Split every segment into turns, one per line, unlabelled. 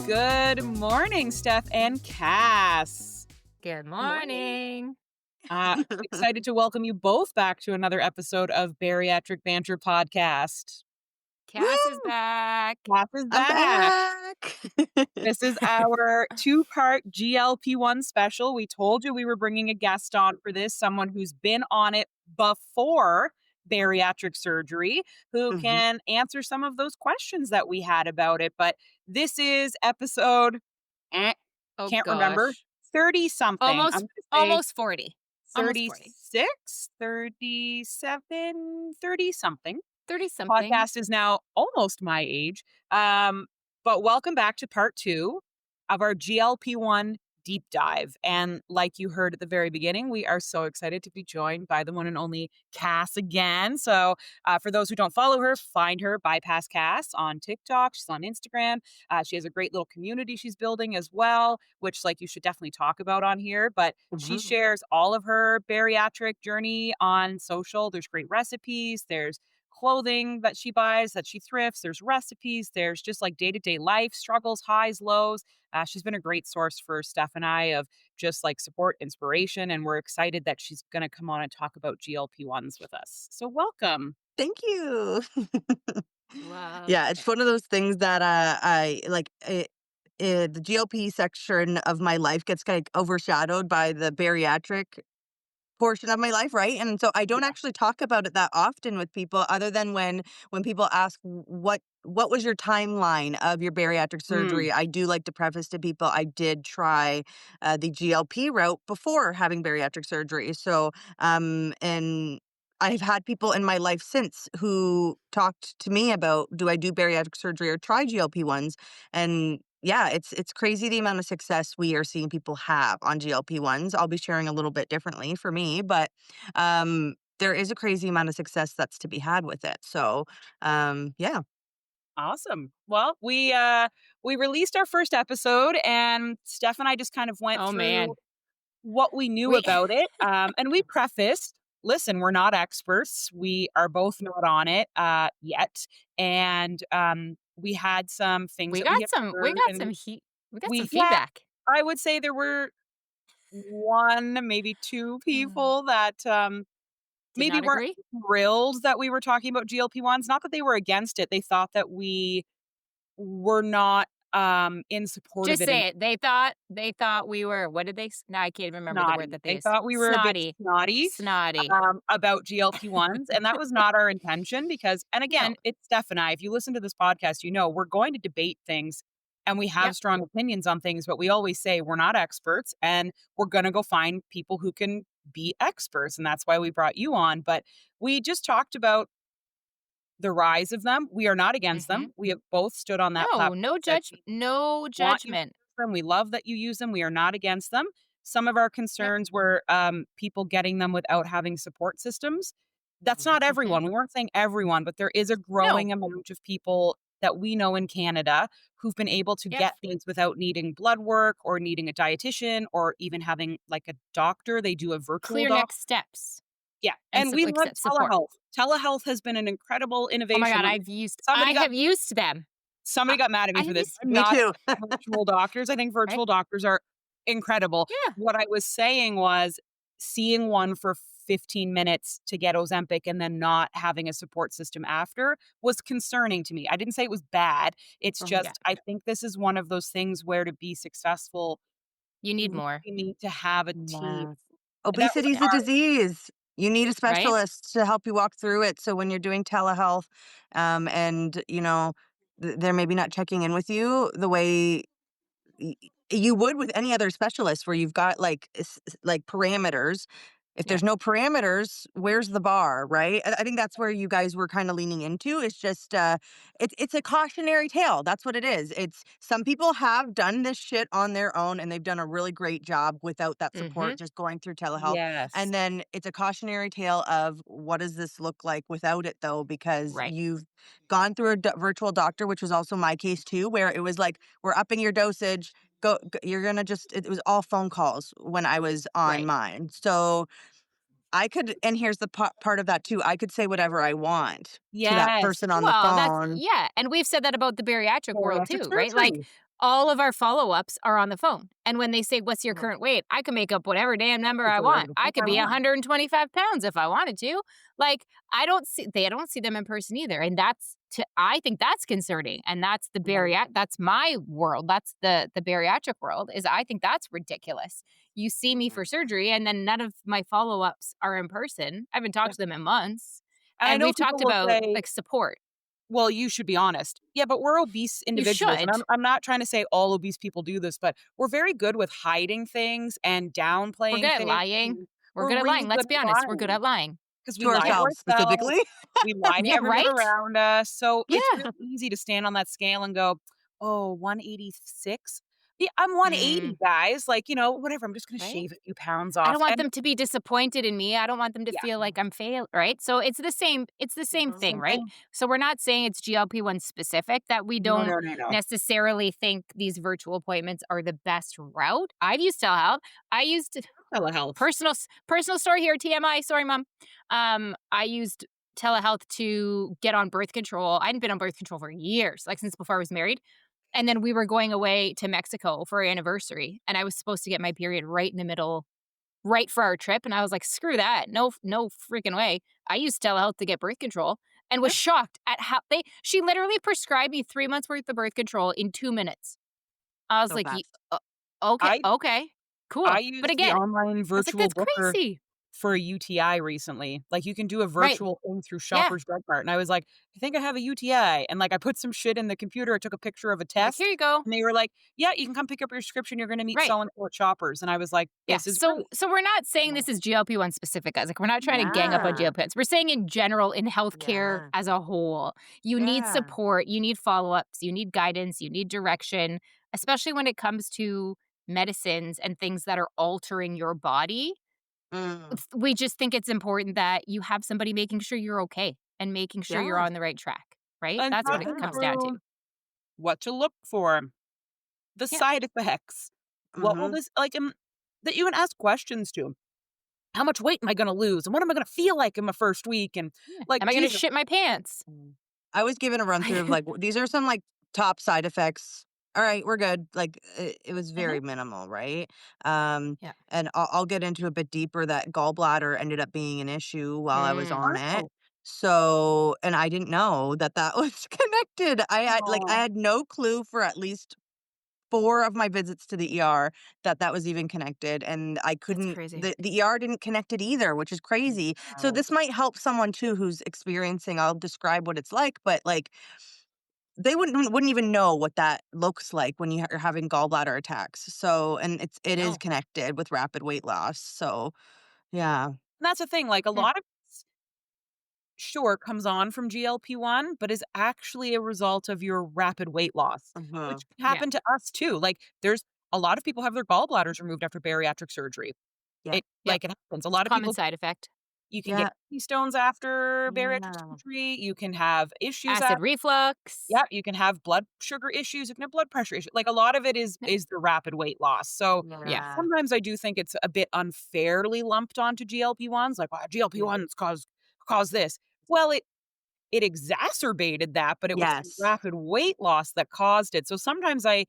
Good morning, Steph and Cass.
Good morning.
Excited to welcome you both back to another episode of Bariatric Banter Podcast.
Cass is
Woo!
back.
Cass is
I'm
back.
back.
This is our two-part GLP-1 special. We told you we were bringing a guest on for this, someone who's been on it before bariatric surgery, who
Mhm.
can answer some of those questions that we had about it. But this is episode,
Oh
can't remember,
gosh.
30-something. I'm
Almost
going to say
almost 40. Almost 40.
36, 37, 30-something.
30 something.
Podcast is now almost my age. But welcome back to part 2 of our GLP-1 deep dive. And like you heard at the very beginning, we are so excited to be joined by the one and only Cass again. So for those who don't follow her, find her, Bypass Cass, on TikTok. She's on Instagram. She has a great little community she's building as well, which you should definitely talk about on here. But she shares all of her bariatric journey on social. There's great recipes. There's clothing that she buys, that she thrifts. There's recipes. There's just day-to-day life struggles, highs, lows. She's been a great source for Steph and I of just support, inspiration, and we're excited that she's going to come on and talk about GLP-1s with us. So welcome.
Thank you.
Love.
Yeah, it's one of those things that I like. The GLP section of my life gets overshadowed by the bariatric portion of my life, right? And so I don't actually talk about it that often with people, other than when people ask what was your timeline of your bariatric surgery. I do like to preface to people I did try the GLP route before having bariatric surgery. So and I've had people in my life since who talked to me about, do I do bariatric surgery or try GLP-1s? And yeah, it's crazy the amount of success we are seeing people have on GLP-1s. I'll be sharing a little bit differently for me, but there is a crazy amount of success that's to be had with it. So yeah.
Awesome. Well, we released our first episode, and Steph and I just kind of went
Oh
through
man.
what we knew about it. And we prefaced, listen, we're not experts. We are both not on it yet. And we had some things
We
that
got
we had
some
heard, and
we got
we
some feedback.
I would say there were one, maybe two people that
Did
maybe
not
weren't
agree?
thrilled that we were talking about GLP-1s. Not that they were against it. They thought that we were not in support
Just
of it.
say it. They thought we were, what did they now I can't remember the word that
They thought we were a bit snotty about GLP-1s, and that was not our intention because, and again, it's Steph and I. If you listen to this podcast, we're going to debate things and we have strong opinions on things, but we always say we're not experts and we're going to go find people who can be experts, and that's why we brought you on. But we just talked about the rise of them. We are not against them. We have both stood on that platform.
No judgment. No judgment.
We love that you use them. We are not against them. Some of our concerns were people getting them without having support systems. That's not everyone. We weren't saying everyone, but there is a growing amount of people that we know in Canada who've been able to get things without needing blood work or needing a dietitian or even having a doctor. They do a virtual
clear next steps.
Yeah. And we love telehealth. Telehealth has been an incredible innovation.
Oh my God, I have used them.
Somebody got mad at me for this.
Me too.
Virtual doctors. I think virtual doctors are incredible.
Yeah.
What I was saying was seeing one for 15 minutes to get Ozempic and then not having a support system after was concerning to me. I didn't say it was bad. It's just, I think this is one of those things where to be successful,
you need more.
You need to have a team.
Obesity is a disease. You need a specialist to help you walk through it. So when you're doing telehealth, and they're maybe not checking in with you the way you would with any other specialist, where you've got parameters. If there's no parameters, where's the bar, right? I think that's where you guys were kind of leaning into. It's just, it's a cautionary tale. That's what it is. It's some people have done this shit on their own and they've done a really great job without that support, just going through telehealth.
Yes.
And then it's a cautionary tale of what does this look like without it, though, because you've gone through a virtual doctor, which was also my case too, where it was we're upping your dosage. Go, you're gonna it was all phone calls when I was on mine. So I could, and here's the part of that too, I could say whatever I want to that person on the phone.
And we've said that about the bariatric world too, right? all of our follow-ups are on the phone. And when they say, "What's your
Mhm.
current weight?" I can make up whatever damn number
It's
I
whatever
want.
the
I
fuck
could
I
be
want.
125 pounds if I wanted to. Like, I don't see them in person either. And I think that's concerning. And that's
Mhm.
that's my world. That's the bariatric world is I think that's ridiculous. You see me for
Mhm.
surgery and then none of my follow-ups are in person. I haven't
Yeah.
talked to them in months.
And I
And
know
we've
people
talked
will
about
say,
like support.
"Well, you should be honest." Yeah, but we're obese
You
individuals, and
should.
I'm not trying to say all obese people do this, but we're very good with hiding things and
We're good
downplaying
at
things,
lying.
and
We're
we're
good at lying.
really
Let's
good
be
at
honest. We're good
lying
at lying.
because we
To
lie to
Yeah.
ourselves
ourselves,
specifically.
we lie to
Yeah,
everyone
right?
around us, so it's
Yeah.
really easy to stand on that scale and go, "Oh, 186? Yeah, I'm
Mm,
180, guys, like, whatever, I'm just gonna
right?
shave a few pounds
I
off,"
don't want
and
them to be disappointed in me. I don't want them to
yeah,
feel like I'm fail right? So it's the same
Mhm.
thing,
same
right?
thing.
So we're not saying it's GLP-1 specific that we
No,
don't
no, no, no.
necessarily think these virtual appointments are the best route. I've used telehealth. I used
Telehealth.
personal story here, TMI, sorry mom. I used telehealth to get on birth control. I hadn't been on birth control for years, like since before I was married. And then we were going away to Mexico for our anniversary, and I was supposed to get my period right in the middle right for our trip, and I was like, "Screw that. No freaking way." I used telehealth to get birth control and was
Yep,
shocked at how she literally prescribed me 3 months worth of birth control in 2 minutes. I was
So
like,
fast.
Okay,
I
okay,
I
cool." But
used the
again,
online
I was like,
virtual
"That's
booker
crazy."
for a UTI recently. Like, you can do a
Right.
virtual thing through
Yeah.
Shoppers Drug Mart, and I was like, "I think I have a UTI," and, like, I put some shit in the computer, I took a picture of a
Like, "Here
test,
you go."
and they were like, "Yeah, you can come pick up your prescription, you're gonna meet
Right.
so and so at Shoppers," and I was like,
Yeah.
"This is
So
great."
so we're not saying
Yeah.
this is GLP-1 specific, guys. Like, we're not trying to gang up on
Yeah.
GLP-1s. We're saying in general, in healthcare
Yeah.
as a whole, you need
Yeah.
support, you need follow-ups, you need guidance, you need direction, especially when it comes to medicines and things that are altering your body.
Mm.
We just think it's important that you have somebody making sure you're okay and making sure you're
Yeah.
on the right track, right?
And
That's what it
talking
Yeah.
comes down to.
through what to look for, the
Yeah.
side effects, what will
Mhm.
this like, that you can ask questions to. How much weight am I gonna lose, and what am I gonna feel like in my first week, and,
Yeah.
like,
Am I gonna
Jesus.
shit my pants?
Mm. I was given a run through of like these are some like top side effects. All right, we're good. Like it was
Mhm.
very minimal, right? Um,
Yeah.
and I'll get into a bit deeper that gallbladder ended up being an issue while I was
Mm.
on it.
Oh,
So, and I didn't know that that was connected. I
aw.
had no clue for at least 4 of my visits to the ER that that was even connected, and I
That's
couldn't
crazy.
the ER didn't connect it either, which is crazy. So
Wow.
this might help someone too who's experiencing I'll describe what it's like, but, like, they wouldn't even know what that looks like when you're having gallbladder attacks. So and it is
No.
connected with rapid weight loss. So, yeah.
And that's the thing, like, a
Yeah.
lot of sure, comes on from GLP-1, but is actually a result of your rapid weight loss,
Mhm.
which can
Yeah.
happen to us too. Like, there's a lot of people have their gallbladders removed after bariatric surgery.
Yep.
It happens. A
It's a
lot of
common
people
side effect.
you can get
Yeah.
kidney stones after bariatric
Yeah.
surgery, you can have issues
Acid
after.
reflux.
Yeah, you can have blood sugar issues, you can have blood pressure issues. Like, a lot of it is
Yeah.
is the rapid weight loss. So,
Yeah.
Yeah.
sometimes I do think it's a bit unfairly lumped onto GLP-1s, like, "Wow,
Yeah.
GLP-1s cause this." Well, it exacerbated that, but it was the
Yes.
rapid weight loss that caused it. So sometimes I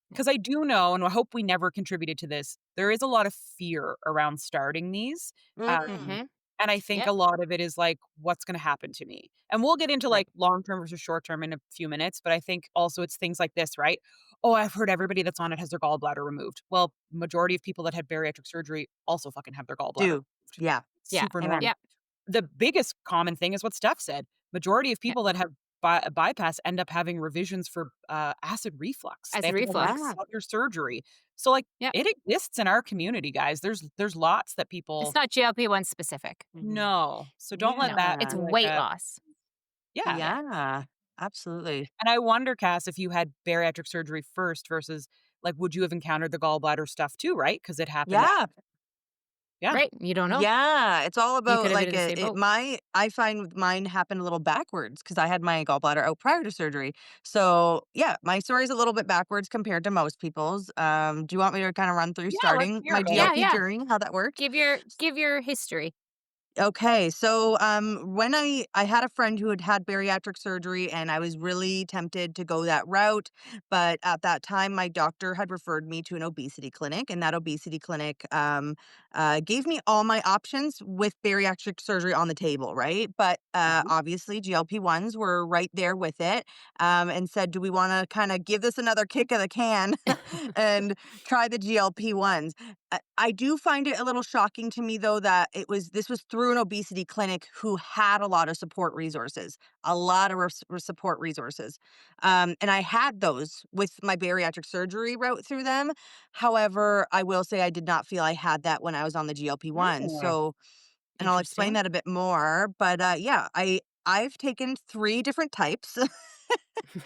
Yeah.
'cause I do know, and I hope we never contributed to this, there is a lot of fear around starting these,
Mm.
Mhm.
and I think
Yep.
a lot of it is, like, what's gonna happen to me? And we'll get into,
Right.
like, long-term versus short-term in a few minutes, but I think also it's things like this, right? "Oh, I've heard everybody that's on it has their gallbladder removed." Well, majority of people that had bariatric surgery also fucking have their gallbladder
Do.
removed.
Yeah.
Yeah.
Super
Amen.
normal.
Yep.
The biggest common thing is what Steph said. Majority of
Yeah.
people that have bypass end up having revisions for, acid reflux. They
Acid
have to go back
reflux.
Yeah.
for other surgery. So, like,
Yep.
it exists in our community, guys. There's lots that
It's
people
not GLP-1 specific.
Mhm.
know. So don't let
No.
that
It's
Yeah.
be like
weight
a
loss.
yeah.
Yeah.
Yeah. Absolutely.
And I wonder, Cass, if you had bariatric surgery first versus, like, would you have encountered the gallbladder stuff too, right? Because it happened
Yeah.
yeah.
Right. You don't know.
Yeah, it's all
You could
about
have been
like
in the same boat.
I find mine happened a little backwards because I had my gallbladder out prior to surgery. So yeah, my story is a little bit backwards compared to most people's. Do you want me to kind of run through
Yeah, let's
starting
hear
my
it.
Yeah,
GLP
yeah.
journey, how that worked?
Give your history.
Okay, so when I had a friend who had had bariatric surgery, and I was really tempted to go that route, but at that time my doctor had referred me to an obesity clinic, and that obesity clinic gave me all my options with bariatric surgery on the table, right? But
Mhm.
obviously GLP-1s were right there with it, and said, "Do we want to kind of give this another kick of the can and try the GLP-1s?" I do find it a little shocking to me though that this was through an obesity clinic who had a lot of support resources, a lot of support resources. And I had those with my bariatric surgery route through them. However, I will say I did not feel I had that when I was on the GLP-1.
Oh,
So, and I'll explain
Interesting.
that a bit more, but yeah, I've taken 3 different types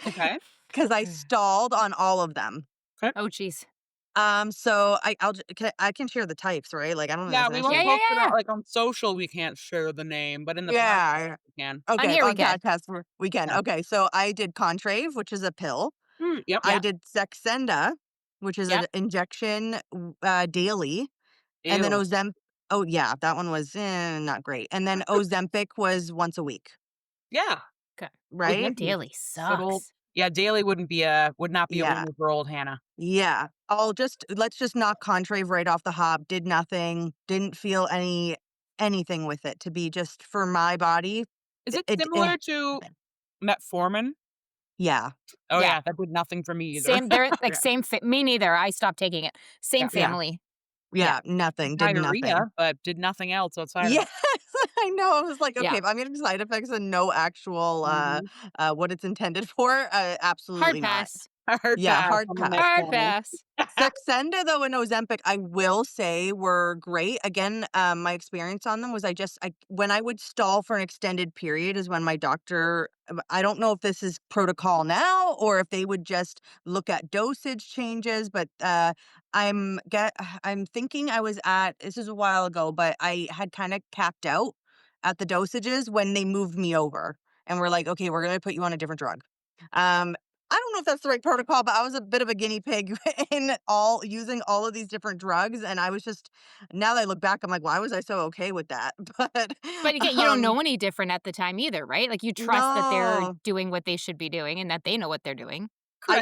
okay.
cuz I stalled on all of them.
Okay.
Oh, geez.
So I can share the types, right? Like I don't think
Yeah,
that's an
we
Yeah,
won't
issue.
yeah,
post it
yeah,
out
yeah.
like on social. We can't share the name, but in the podcast
Yeah.
we can.
On
Okay,
here we
on
can.
podcast we can.
Yeah.
Okay, so I did Contrave, which is a pill.
Yep.
I
Yeah,
did Saxenda, which is an
yep.
injection daily, and then
Ew.
Oh yeah, that one was not great. And then Ozempic was once a week,
Yeah.
Okay.
With
right?
me,
Daily
good old.
sucks.
Yeah, daily would not be a
Yeah,
winner for old Hannah.
yeah. Let's just knock Contrave right off the hop. Did nothing. Didn't feel anything with it to be just for my body.
Is it
It
similar to metformin?
yeah.
Oh
Yeah.
yeah, that did nothing for me either.
Same, they're like
Yeah.
me neither. I stopped taking it. Same
Yeah.
Yeah.
family. Yeah.
Yeah, nothing, did nothing.
Diarrhea, but did nothing else outside of
Yes,
that.
I know, I was like, "Okay,
Yeah.
if I'm getting side effects and no actual,
Mhm.
what it's intended for,
Hard
absolutely not."
pass.
Hard
Yeah,
pass
hard
on the
pass.
Hard
metformin.
pass.
Saxenda, though, and Ozempic, I will say were great. Again, my experience on them was I when I would stall for an extended period is when my doctor I don't know if this is protocol now or if they would just look at dosage changes, but, I'm thinking I was at this is a while ago, but I had kinda capped out at the dosages when they moved me over and we're like, "Okay, we're gonna put you on a different drug." Um, I don't know if that's the right protocol, but I was a bit of a guinea pig in using all of these different drugs, and I was just now that I look back, I'm like, "Why was I so okay with that?" But,
But again, you don't
um,
know any different at the time either, right? Like you trust that they're
no.
doing what they should be doing and that they know what they're doing.
Correct.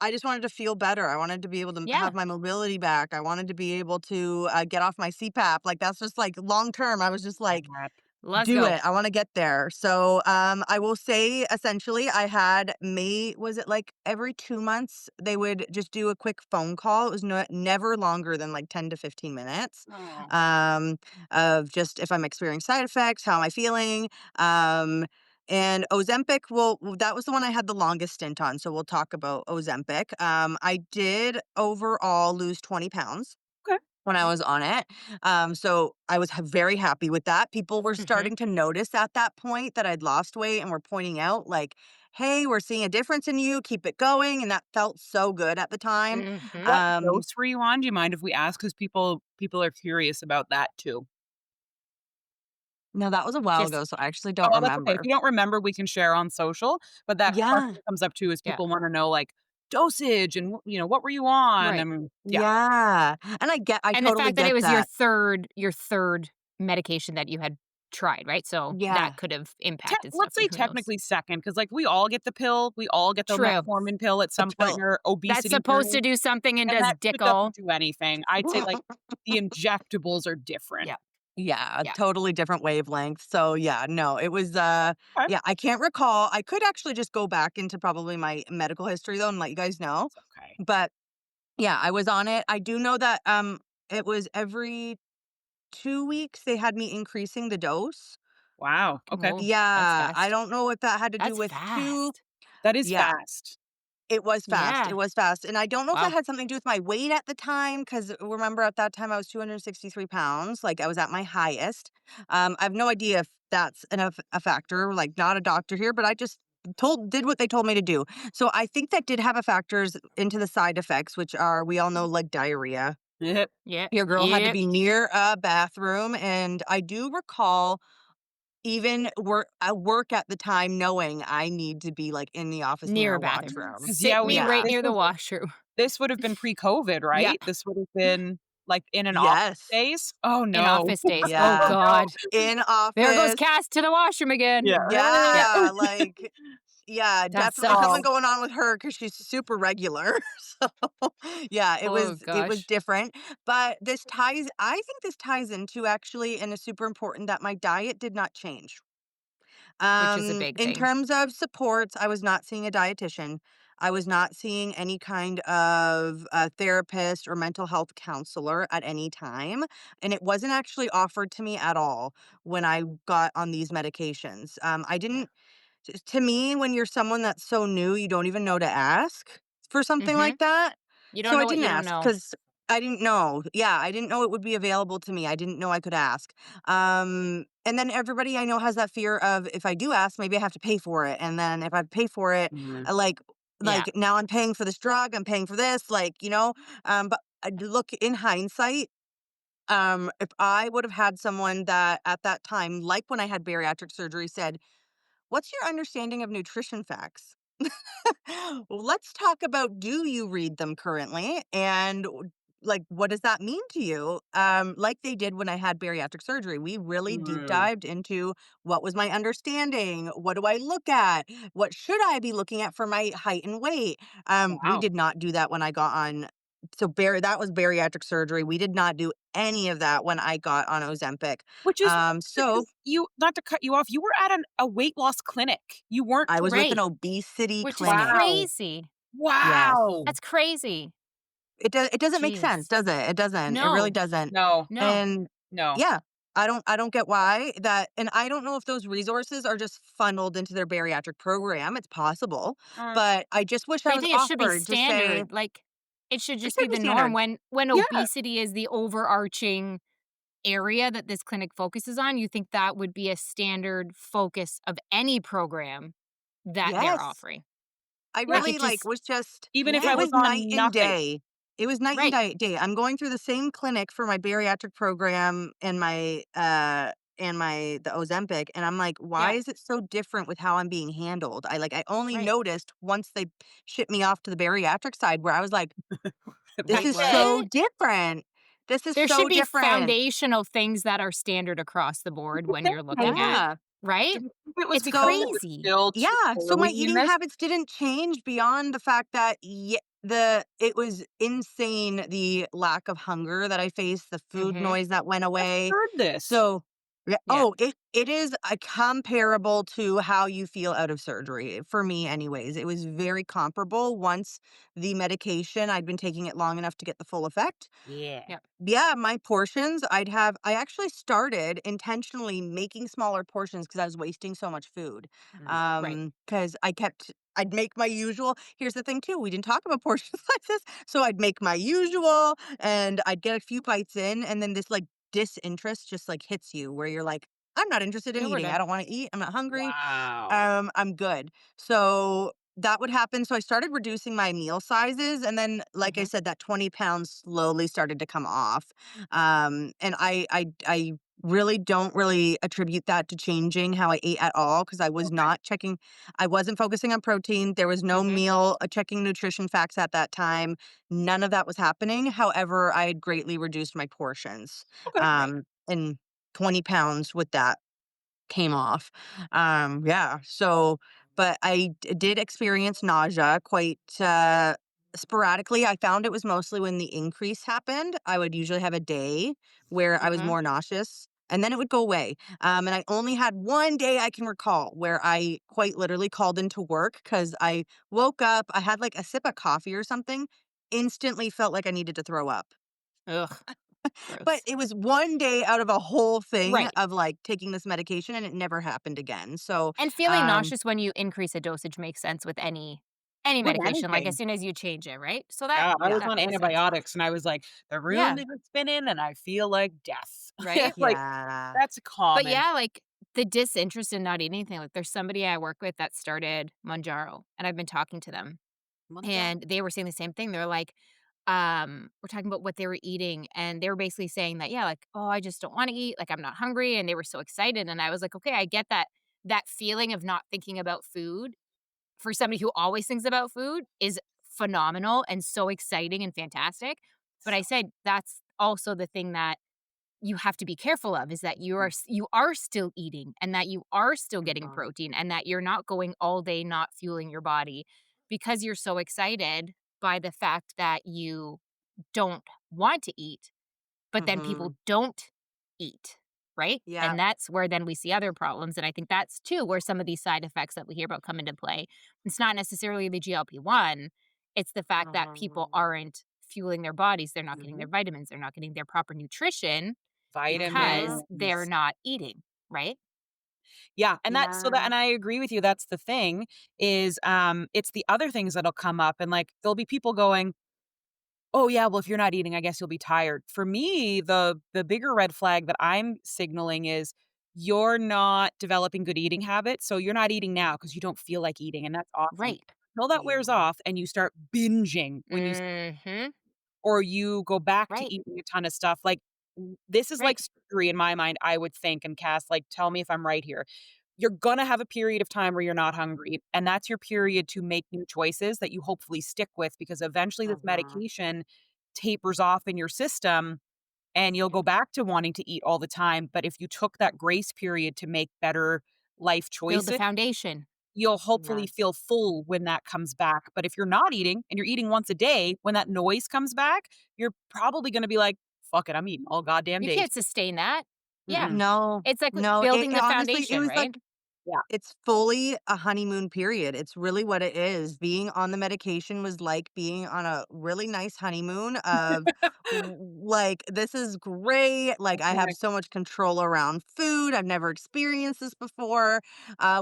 I just wanted to feel better. I wanted to be able to
Yeah.
have my mobility back. I wanted to be able to, get off my CPAP. Like, that's just, like, long term, I was just like,
That.
Let's
do
go.
it. I wanna get there. So, I will say essentially I had May was it like every 2 months, they would just do a quick phone call. It was never longer than like 10 to 15 minutes,
Oh.
um, of just if I'm experiencing side effects, how am I feeling? Um, and Ozempic, that was the one I had the longest stint on, so we'll talk about Ozempic. I did overall lose 20 pounds
Okay.
when I was on it. So I was very happy with that. People were
Mhm.
starting to notice at that point that I'd lost weight and were pointing out, like, hey, we're seeing a difference in you. Keep it going. And that felt so good at the time.
Mhm.
What
Um,
dose were you on? Do you mind if we ask? Because people are curious about that too.
no, that was a while
Just
ago. So I actually
Oh,
don't
well, that's okay. If
remember.
you don't remember, we can share on social, but that
Yeah.
question comes up too is
yeah.
people wanna know, like, dosage and, what were you on?
Right.
And yeah.
Yeah. And I
And the
totally
fact that it
get
was
that.
your third medication that you had tried, right? So
Yeah.
that could have impacted stuff
Let's
too.
say
Who knows?
technically second, because like, we all get the pill, we all get the
True.
metformin pill at some point in
Until
our
That's
obesity
supposed to
journey,
do something and
and
does
that
dick
shit
all.
doesn't do anything. I'd say, like, the injectables are different.
Yeah.
Yeah,
Yeah.
totally different wavelength. So yeah, no, it was
Okay.
yeah, I can't recall. I could actually just go back into probably my medical history though and let you guys know.
It's okay.
But yeah, I was on it. I do know that it was every 2 weeks they had me increasing the dose.
Wow, okay.
Whoa. That's
Yeah, I
fast.
don't know what that had to do
That's
with too.
fast.
That is
Yeah,
fast.
it was fast, it
Yeah.
was fast, and I don't know if that
Wow.
had something to do with my weight at the time, because remember at that time I was 263 pounds, like, I was at my highest. I have no idea if that's a factor, like, not a doctor here, but I just did what they told me to do. So I think that did have a factors into the side effects, which are, we all know, like, diarrhea.
Yep.
Yep.
Your girl had to
Yep.
be near a bathroom, and I do recall even work at the time knowing I need to be, like, in the office near
Near a
a
bathroom.
washroom.
Because
Sit
yeah,
me
we
right
Yeah.
this
near the
was
washroom.
this would have been pre-COVID,
Yeah.
right? This would have been like in an office
Yes.
space. Oh
In
no.
office days. Oh
Oh
Yeah.
no.
god.
In
There goes
office.
Cass to the washroom again.
Yeah.
Yep.
Yeah, like yeah,
That
definitely
sucks.
something
Oh.
going on with her because she's super regular. So, yeah,
Oh
it was
gosh.
different, but this ties I think this ties into actually and is super important that my diet did not change.
Which is a big
In
thing.
terms of supports, I was not seeing a dietitian. I was not seeing any kind of therapist or mental health counselor at any time. And it wasn't actually offered to me at all when I got on these medications. I
Yeah.
didn't to me, when you're someone that's so new, you don't even know to ask for something
Mhm.
like that.
You don't
So I
know what
didn't
you don't
ask
know.
because I didn't know. Yeah, I didn't know it would be available to me. I didn't know I could ask. And then everybody I know has that fear of if I do ask, maybe I have to pay for it. And then if I pay for it,
Mhm.
Yeah.
like now I'm paying for this drug, I'm paying for this, but look in hindsight, if I would have had someone that at that time, like when I had bariatric surgery, said, "What's your understanding of nutrition facts?" Let's talk about do you read them currently and like what does that mean to you? Like they did when I had bariatric surgery. We really deep
Mm.
dived into what was my understanding? What do I look at? What should I be looking at for my height and weight? We
Wow.
did not do that when I got on that was bariatric surgery. We did not do any of that when I got on Ozempic.
Which is
So
because you not to cut you off, you were at a weight loss clinic. You weren't
I was
taking
with an
Right.
obesity
Which is
clinic.
Wow.
crazy.
Yes.
Wow.
That's crazy.
It doesn't make sense,
Jeez.
does it? It doesn't. It really
No.
doesn't.
No.
No.
And
No.
yeah, I don't get why that and I don't know if those resources are just funneled into their bariatric program. It's possible,
Uh,
but I just wish I
But I
was
think it should be
offered to say
standard. Like, it should
it
just be
should be
the norm
standard.
when
yeah.
obesity is the overarching area that this clinic focuses on, you think that would be a standard focus of any program that they're
Yes.
offering.
I
Yeah.
Like, it
really
just
was just
Even if
it
I
yeah.
was
was night
on
and
nothing.
day. It was night and
Right.
day. I'm going through the same clinic for my bariatric program and my the Ozempic and I'm like, why
Yeah.
is it so different with how I'm being handled? I only
Right.
noticed once they shipped me off to the bariatric side where I was like, this
Wait,
Like,
is
what?
so
what?
different. This is
There should
so
be
different.
foundational things that are standard across the board when you're looking
Maybe.
at
Yeah.
right?
Do you think it was
It's
because it
So
was
crazy.
still too
yeah, so my
early in
eating
this?
habits didn't change beyond the fact that it was insane the lack of hunger that I faced, the food
Mhm.
noise that went
I've
away.
heard this.
So yeah,
Yeah.
it is comparable to how you feel out of surgery for me anyways. It was very comparable once the medication I'd been taking it long enough to get the full effect.
Yeah.
Yep.
Yeah, my portions, I actually started intentionally making smaller portions because I was wasting so much food.
Mm.
Right.
Because I'd make my usual. Here's the thing too, we didn't talk about portions like this. So I'd make my usual and I'd get a few bites in and then this like disinterest just like hits you where you're like, I'm not interested in
Yeah, we're
eating. I
done.
don't want to eat. I'm not hungry.
Wow.
I'm good. So that would happen. So I started reducing my meal sizes. And then, like I
Mhm.
said, that 20 pounds slowly started to come off. And I really don't really attribute that to changing how I ate at all because I was
Okay.
not checking, I wasn't focusing on protein. There was no
Mhm.
meal checking nutrition facts at that time. None of that was happening. However, I had greatly reduced my portions.
Okay.
Right.
And 20 pounds with that came off. Yeah, so but did experience nausea quite, sporadically. I found it was mostly when the increase happened. I would usually have a day where I was
Mhm.
more nauseous, and then it would go away. And I only had one day I can recall where I quite literally called into work because I woke up, I had, like, a sip of coffee or something, instantly felt like I needed to throw up.
Ugh,
But
gross.
it was one day out of a whole thing
Right.
of, like, taking this medication, and it never happened again. So,
And feeling
um,
nauseous when you increase a dosage makes sense with any
With
medication, like, as
anything.
soon as you change it, right? So that
Yeah, I was
yeah,
that
on
makes sense.
antibiotics and I was like, "The room
Yeah,
is spinning and I feel like death."
right?
Like,
yeah.
that's
But
common.
yeah, like, the disinterest in not eating anything, like, there's somebody I work with that started Mounjaro, and I've been talking to them,
Mounjaro.
and they were saying the same thing. They're like, we're talking about what they were eating, and they were basically saying that, yeah, like, "Oh, I just don't wanna eat, like, I'm not hungry," and they were so excited, and I was like, "Okay, I get that feeling of not thinking about food for somebody who always thinks about food is phenomenal and so exciting and fantastic." But I said, also the thing that you have to be careful of is that you are still eating and that you are still getting
Mhm.
protein and that you're not going all day not fueling your body because you're so excited by the fact that you don't want to eat, but then people
Mhm.
don't eat, right?
Yeah.
And that's where then we see other problems. And I think that's too where some of these side effects that we hear about come into play. It's not necessarily the GLP-1, it's the fact that people
Mhm.
aren't fueling their bodies. They're not getting their
Mhm.
vitamins, they're not getting their proper nutrition because
Mhm.
they're
Vitamins.
not eating, right?
Yeah, and that so that
Yeah.
and I agree with you, that's the thing is, it's the other things that'll come up and, like, there'll be people going, "Oh, yeah, well, if you're not eating, I guess you'll be tired." For me, the bigger red flag that I'm signaling is you're not developing good eating habits, so you're not eating now because you don't feel like eating, and that's awesome.
Right.
Until that wears
Yeah.
off and you start binging when you
Mhm.
or you go back to
Right.
eating a ton of stuff, like, this is like
Right.
surgery in my mind, I would think, and Cass, like, tell me if I'm right here. You're gonna have a period of time where you're not hungry, and that's your period to make new choices that you hopefully stick with because eventually this
Mhm.
medication tapers off in your system and you'll go back to wanting to eat all the time, but if you took that grace period to make better life
Build the
choices,
foundation.
you'll hopefully
Yes.
feel full when that comes back, but if you're not eating and you're eating once a day, when that noise comes back, you're probably gonna be like, "Fuck it, I'm eating all goddamn
You
day."
can't sustain that. Yeah.
Mm-mm.
No.
It's like
No,
building
it
the
honestly, it
foundation,
was
right?
like
Yeah.
it's fully a honeymoon period. It's really what it is. Being on the medication was like being on a really nice honeymoon of like, this is great. Like, I have
Okay.
so much control around food. I've never experienced this before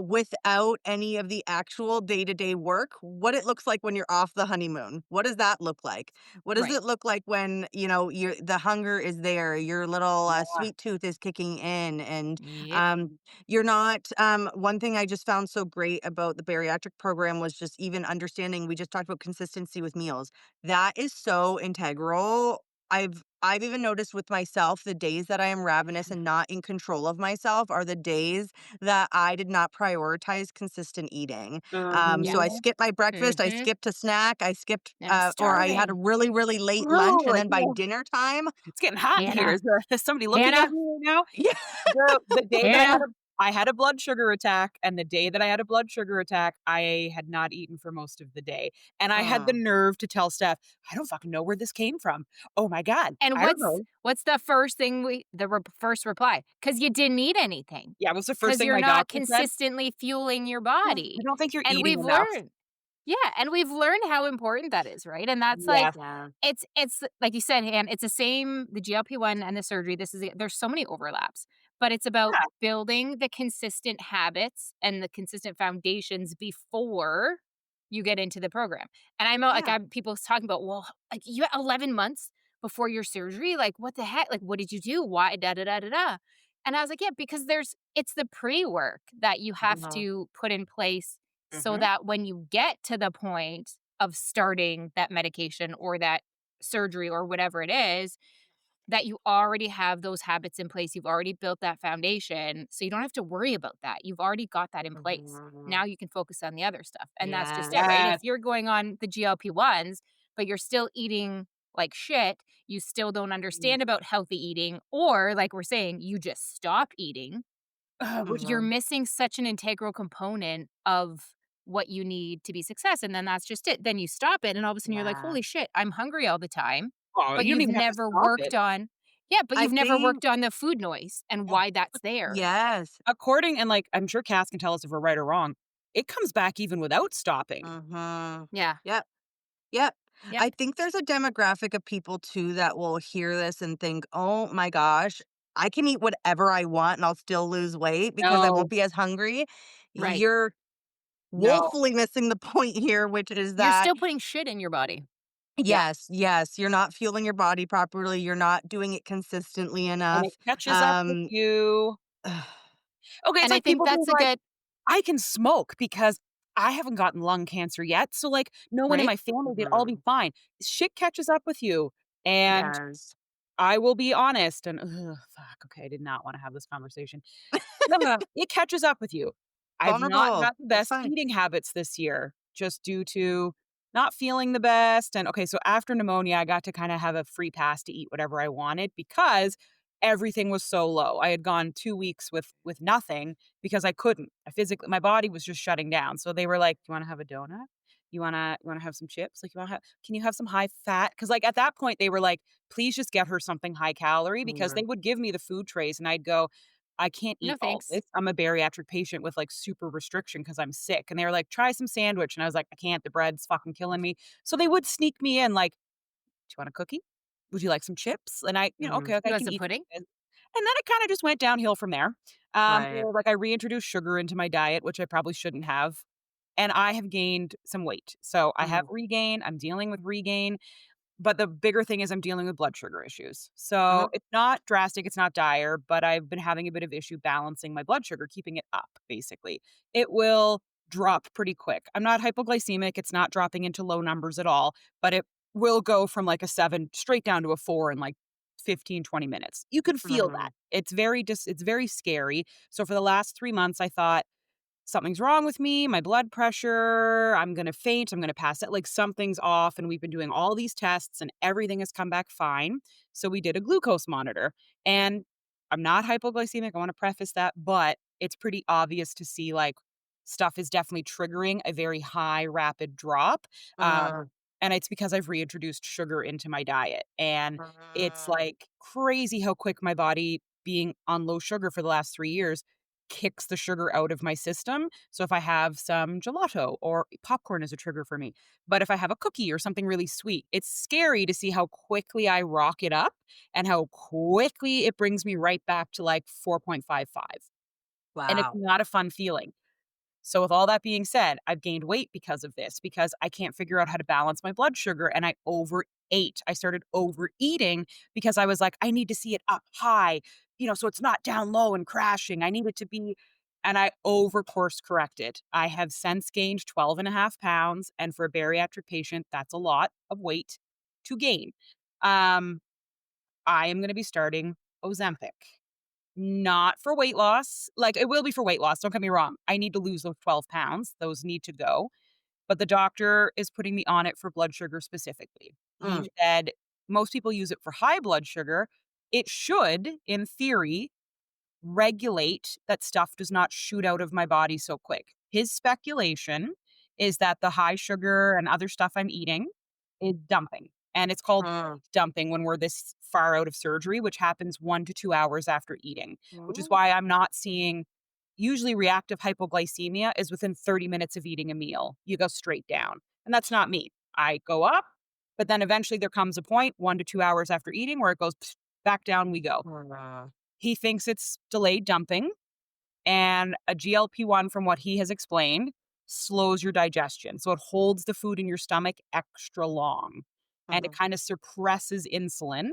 without any of the actual day to day work. What it looks like when you're off the honeymoon. What does that look like? What does
Right.
it look like when, the hunger is there, your little
Yeah.
sweet tooth is kicking in, and
Yep.
um, you're not one thing I just found so great about the bariatric program was just even understanding we just talked about consistency with meals. That is so integral. I've even noticed with myself the days that I am ravenous and not in control of myself are the days that I did not prioritize consistent eating.
Yeah.
So I
Mhm.
skipped my breakfast, I
Mhm.
skipped a snack, I skipped
I'm
or I had a
starving.
really, really late lunch,
Ooh,
and
like,
then by
yeah,
dinner time,
it's getting hot in here.
Hannah.
Is somebody looking at
Hannah.
me right now?
yeah.
The day that
Hannah.
I had a blood sugar attack, and the day that I had a blood sugar attack, I had not eaten for most of the day, and I had the
Mm.
nerve to tell Steph, "I don't fucking know where this came from. Oh my god,
And
I don't
what's
know."
what's the first thing first reply? Because you didn't eat anything.
Yeah, it was the first
Because
thing
'Cause you're
my
not
doctor said.
consistently fueling your
"Yeah, I
body.
don't think you're
And
eating
we've
enough."
learned Yeah, and we've learned how important that is, right? And that's like
Yes.
Yeah.
it's like you said, Han, it's the same the GLP-1 and the surgery, there's so many overlaps, but it's about
Yeah,
building the consistent habits and the consistent foundations before you get into the program. And I know, like,
Yeah.
I'm people talking about, "Well, like, you had 11 months before your surgery? Like, what the heck? Like, what did you do? Why da da da da da?" And I was like, "Yeah, because it's the pre-work that you have
Mhm.
to put in place so
Mhm.
that when you get to the point of starting that medication or that surgery or whatever it is, that you already have those habits in place. You've already built that foundation. So you don't have to worry about that. You've already got that in place.
Mhm.
Now you can focus on the other stuff. And that's just it,
Yes.
right? If
yes.
you're going on the GLP-1s, but you're still eating like shit, you still don't
Mm.
understand about healthy eating, or like we're saying, you just stop eating,
Which
you're
Mhm.
missing such an integral component of what you need to be success, and then that's just it. Then you stop it, and all of a sudden you're like,
Yeah.
"Holy shit, I'm hungry all the time,"
oh,
but
you don't
you've
even have to
never
stop
worked
it.
on Yeah, but
I
you've never
think
worked on the food noise and why that's there.
yes.
According and, like, I'm sure Cass can tell us if we're right or wrong, it comes back even without stopping.
Mhm.
Yeah.
Yep. Yep.
Yep.
I think there's a demographic of people too that will hear this and think, "Oh my gosh, I can eat whatever I want and I'll still lose weight because I won't
No,
be as hungry."
Right.
You're
no.
woefully missing the point here, which is
You're
that
still putting shit in your body.
Yeah,
yes, yes, you're not fueling your body properly, you're not doing it consistently
and it
enough.
catches up with
Um
you. Okay, it's
And I
like
think
people being
that's a
like,
good
"I can smoke because I haven't gotten lung cancer yet, so, like, no one in
right?
my family did, I'll be
Mhm.
fine." Shit catches up with you, and
Yes.
I will be honest and fuck, okay, I did not wanna have this conversation. No, no, it catches up with you. I've not
Vulnerable.
had the
It's
best
fine.
eating habits this year just due to not feeling the best. And okay, so after pneumonia, I got to kind of have a free pass to eat whatever I wanted because everything was so low. I had gone 2 weeks with nothing because I couldn't. I physically, my body was just shutting down. So they were like, "You want to have a donut? You want to have some chips? Like, can you have some high fat?" Because like at that point, they were like, "Please just get her something high calorie," because they
Mm.
would give me the food trays, and I'd go, I can't eat
No,
all
thanks.
this. I'm a bariatric patient with, like, super restriction because 'cause I'm sick, and they were like, "Try some sandwich," and I was like, "I can't, the bread's fucking killing me." So they would sneak me in like, "Do you want a cookie? Would you like some chips?" And
Mhm.
okay, like,
You
I
want
can
some
eat
pudding?
this. And then it kinda just went downhill from there.
Right.
Like, I reintroduced sugar into my diet, which I probably shouldn't have, and I have gained some weight. So I have
Mhm.
regain, I'm dealing with regain. But the bigger thing is I'm dealing with blood sugar issues. So
Uh-huh.
it's not drastic, it's not dire, but I've been having a bit of issue balancing my blood sugar, keeping it up, basically. It will drop pretty quick. I'm not hypoglycemic, it's not dropping into low numbers at all, but it will go from like a 7 straight down to a 4 in like 15, 20 minutes. You can feel that.
Mhm.
It's very scary. So for the last 3 months I thought something's wrong with me, my blood pressure, I'm gonna faint, I'm gonna pass out, like something's off. And we've been doing all these tests and everything has come back fine. So we did a glucose monitor. And I'm not hypoglycemic, I want to preface that, but it's pretty obvious to see like stuff is definitely triggering a very high, rapid drop.
Uh,
And it's because I've reintroduced sugar into my diet. And it's
uh,
like crazy how quick my body, being on low sugar for the last 3 years, kicks the sugar out of my system. So if I have some gelato or popcorn is a trigger for me. But if I have a cookie or something really sweet, it's scary to see how quickly I rock it up and how quickly it brings me right back to like 4.55. And it's
wow.
not a fun feeling. So, with all that being said, I've gained weight because of this, because I can't figure out how to balance my blood sugar and I overate. I started overeating because I was like, I need to see it up high, so it's not down low and crashing. I need it to be, and I over course corrected. I have since gained 12 and a half pounds. And for a bariatric patient, that's a lot of weight to gain. Um, I am going to be starting Ozempic. Not for weight loss, like, it will be for weight loss, don't get me wrong. I need to lose those 12 pounds, those need to go, but the doctor is putting me on it for blood sugar specifically.
Mm.
He said most people use it for high blood sugar. It should, in theory, regulate that stuff does not shoot out of my body so quick. His speculation is that the high sugar and other stuff I'm eating is dumping. And it's called
Mm.
dumping when we're this far out of surgery, which happens 1 to 2 hours after eating, which is
Mm.
why I'm not seeing, usually reactive hypoglycemia is within 30 minutes of eating a meal. You go straight down. And that's not me. I go up, but then eventually there comes a point 1 to 2 hours after eating where it goes back down we go.
Uh,
He thinks it's delayed dumping, and a GLP-1, from what he has explained, slows your digestion. So it holds the food in your stomach extra long, and it
mhm.
kind of suppresses insulin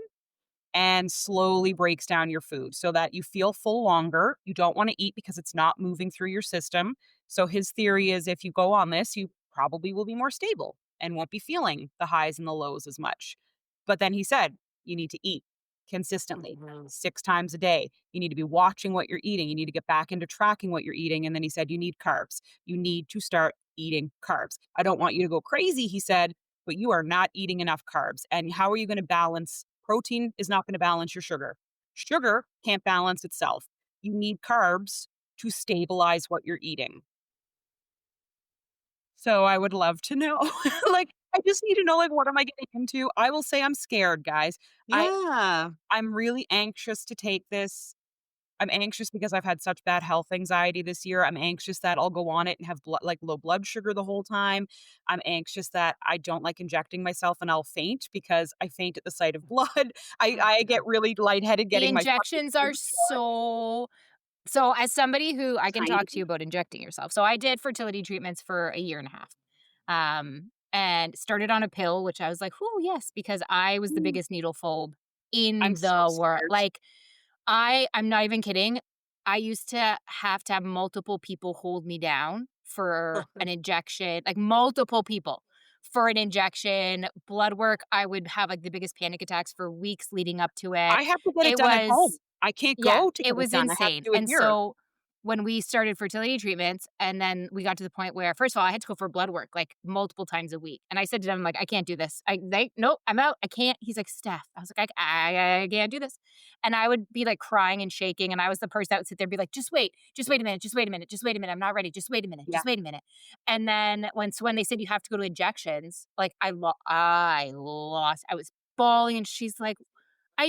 and slowly breaks down your food so that you feel full longer. You don't want to eat because it's not moving through your system. So his theory is if you go on this, you probably will be more stable and won't be feeling the highs and the lows as much. But then he said, you need to eat consistently,
Mhm.
6 times a day. You need to be watching what you're eating. You need to get back into tracking what you're eating. And then he said, you need carbs. You need to start eating carbs. I don't want you to go crazy, he said, but you are not eating enough carbs. And how are you going to balance? Protein is not going to balance your sugar. Sugar can't balance itself. You need carbs to stabilize what you're eating. So I would love to know. Like, I just need to know, like, what am I getting into? I will say I'm scared, guys. I
Yeah.
I'm really anxious to take this. I'm anxious because I've had such bad health anxiety this year. I'm anxious that I'll go on it and have like low blood sugar the whole time. I'm anxious that I don't like injecting myself and I'll faint because I faint at the sight of blood. I get really lightheaded
The
getting my fucking
injections are
food
so as somebody who I can talk to
tiny.
you about injecting yourself. So I did fertility treatments for a year and a half. And started on a pill, which I was like, "Oh, yes," because I was the
Mm,
biggest needle phobe
I'm
in
so
the world.
scared.
Like, I'm not even kidding. I used to have multiple people hold me down for an injection, like multiple people for an injection, blood work. I would have like the biggest panic attacks for weeks leading up to it.
I have to get it
It
done at home.
was
I can't
yeah,
go to
it
get it
was
done. I have to
insane.
do it
And
here.
so when we started fertility treatments, and then we got to the point where, first of all, I had to go for blood work like multiple times a week. And I said to them, like, I can't do this. Nope, I'm out. I can't. He's like, Steph. I was like, I can't do this. And I would be like crying and shaking. And I was the person that would sit there and be like, just wait a minute, just wait a minute, just wait a minute. I'm not ready. Just wait a minute,
Yeah.
just wait a minute. And then when they said you have to go to injections, like I lost. I was bawling, and she's like,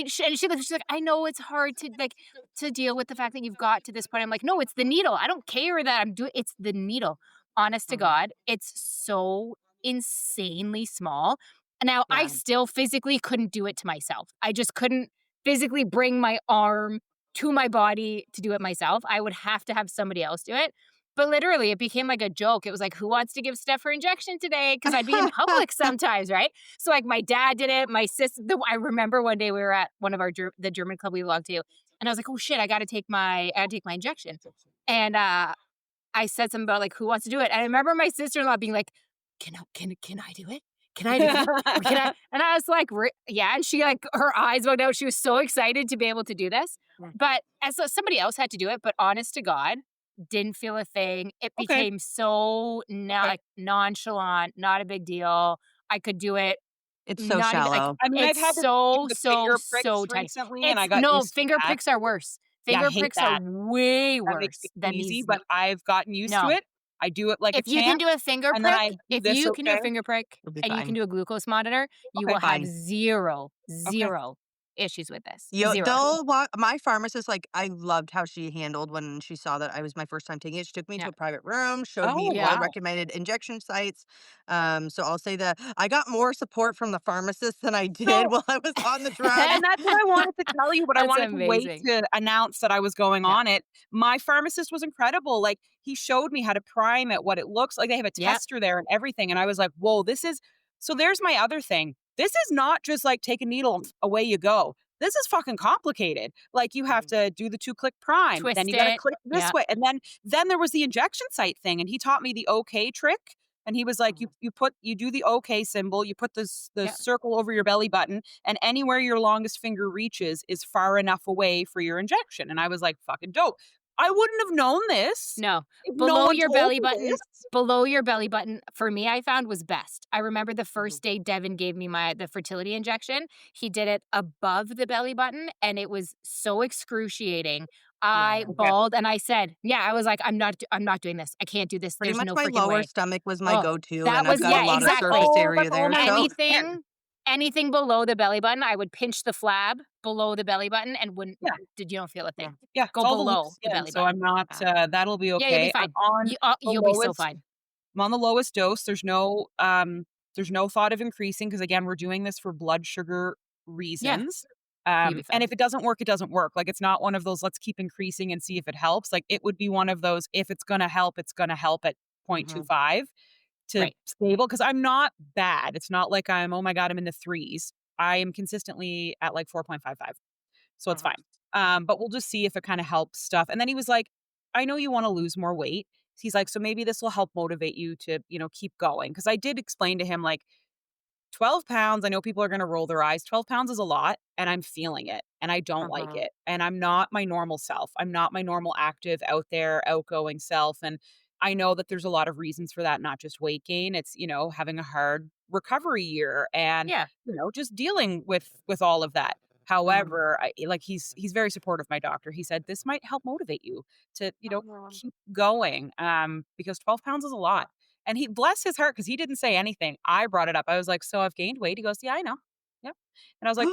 she's like, I know it's hard to like to deal with the fact that you've got to this point. I'm like, no, it's the needle. I don't care that I'm doing. It's the needle. Honest to God, it's so insanely small. Now I
Yeah.
still physically couldn't do it to myself. I just couldn't physically bring my arm to my body to do it myself. I would have to have somebody else do it. But literally, it became like a joke. It was like, who wants to give Steph her injection today? Because I'd be in public sometimes, right? So like my dad did it. My sister. I remember one day we were at one of the German club we belonged to, and I was like, oh shit, I got to take my injection. And I said something about like, who wants to do it? And I remember my sister-in-law being like, can I do it? Can I do it? Can I? And I was like, yeah. And she like, her eyes bugged out. She was so excited to be able to do this. But as somebody else had to do it, but honest to God, didn't feel a thing. It
Okay.
became so like nonchalant, not a big deal. I could do it.
It's so
Not even like
shallow.
I mean, I've
it's
had to
so
do the
so
finger
so
pricks
tiny.
recently, and I
It's
got
no
used to
finger
that.
pricks are worse.
Yeah, I
Finger
hate
pricks are
that.
way
That makes
worse
me
than
queasy,
these.
but I've gotten used to
No,
it. I do it like a
if you can
champ,
do a finger
and then I
prick,
do
if
this,
you can do a
okay?
finger prick
It'll be
and you can
fine.
do a glucose monitor, you
Okay,
will have
fine.
zero
okay.
issues with this.
Yo,
Zero.
they'll my pharmacist, like, I loved how she handled when she saw that I was my first time taking it. She took me to
Yeah.
a private room, showed me
Oh,
Yeah.
wow.
well-recommended injection sites. So I'll say that I got more support from the pharmacist than I did
So
while I was on the drug.
and that's what I wanted to tell you, but I
That's
wanted to wait
amazing.
to announce that I was going
Yeah.
on it. My pharmacist was incredible. Like, he showed me how to prime it, what it looks like. They have a
Yeah.
tester there and everything. And I was like, whoa, this is so there's my other thing. This is not just like take a needle and away you go. This is fucking complicated. Like, you have to do the 2-click prime, then
Twist
you got to
it.
click this
Yeah.
way, and then there was the injection site thing, and he taught me the OK trick. And he was like, you do the OK symbol, you put the
Yeah.
circle over your belly button, and anywhere your longest finger reaches is far enough away for your injection. And I was like, fucking dope. I wouldn't have known this
No.
if no one told me this.
Below your belly button, for me, I found was best. I remember the first day Devin gave me the fertility injection. He did it above the belly button, and it was so excruciating. I
Okay.
bawled, and I said, "Yeah, I was like, I'm not doing this. I can't do this.
Pretty
There's
much
no
my
freaking
lower
way."
stomach was my
Oh,
go-to,
that
and I've
was
got a lot of
exactly.
surface
Oh,
area
that's
there,
almost
so
10.
Anything below the belly button, I would pinch the flab below the belly button and wouldn't.
Yeah.
You don't feel a
yeah.
thing.
Yeah,
Go
it's all the
below
loose
the
skin,
belly
so I'm
button.
not, that'll be
Yeah, you'll be
okay.
fine.
On the
You'll be so
lowest
fine.
I'm on the lowest dose. There's no thought of increasing because, again, we're doing this for blood sugar
Yeah,
reasons.
you'll be
And
fine.
if it doesn't work, it doesn't work. Like, it's not one of those, let's keep increasing and see if it helps. Like, it would be one of those, if it's gonna help, it's gonna help at
Mhm.
0.25 to
Right.
stable. Because I'm not bad. It's not like oh my God, I'm in the threes. I am consistently at like 4.55. So it's
Mhm.
fine. But we'll just see if it kind of helps stuff. And then he was like, I know you want to lose more weight. He's like, so maybe this will help motivate you to, keep going. Cause I did explain to him, like, 12 pounds, I know people are going to roll their eyes. 12 pounds is a lot, and I'm feeling it, and I don't like
Mhm.
it. And I'm not my normal self. I'm not my normal active, out there, outgoing self. And I know that there's a lot of reasons for that, not just weight gain. It's, having a hard recovery year and,
Yeah.
just dealing with all of that.
Mhm.
However, he's very supportive, my doctor. He said this might help motivate you to,
Mhm.
keep going because 12 pounds is a lot. And he bless his heart, because he didn't say anything. I brought it up. I was like, "So I've gained weight." He goes, "Yeah, I know. Yep." And I was like,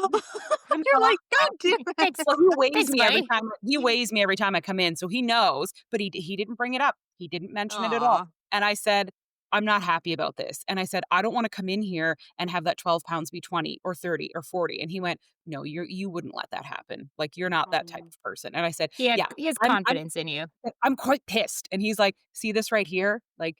I'm
You're like,
glad."
"God damn it."
Thanks.
Well,
Thanks, buddy.
he weighs me every time I come in, so he knows, but he didn't bring it up. He didn't mention it at all.
Aw.
And I said, "I'm not happy about this." And I said, "I don't wanna come in here and have that 12 pounds be 20 or 30 or 40." And he went, "No, you wouldn't let that happen. Like, you're not that type
Mhm.
of person." And I said,
He
"Yeah,
has
I'm
confidence in you.
I'm quite pissed." And he's like, "See this right here? Like,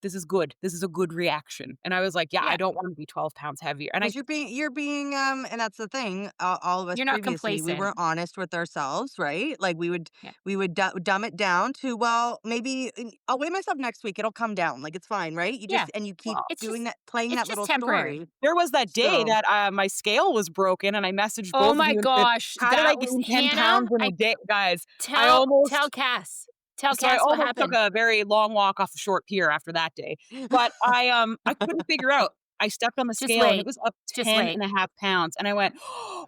this is good. This is a good reaction." And I was like, "Yeah, I
Yeah.
don't wanna be 12 pounds heavier." And
'Cause you're being, and that's the thing, all of us
You're not
previously, we
complacent.
were honest with ourselves, right? Like,
Yeah.
we would dumb it down to, well, maybe I'll weigh myself next week, it'll come down, like, it's fine, right?
Yeah.
And you keep
well,
doing that, playing
It's
that
just
little
temporary.
story.
there was that day
So
that, my scale was broken, and I messaged
Oh
both of
my
you and said,
gosh,
"How did I
that was
gain 10
Hannah.
pounds in a day?" Guys, I
Tell
almost
Cass. Tell
So I
Cass what
almost took
happened.
a very long walk off a short pier after that day. But I couldn't figure out. I stepped on the
Just
scale and it
wait.
was up
Just
ten
wait.
and a half pounds. And I went,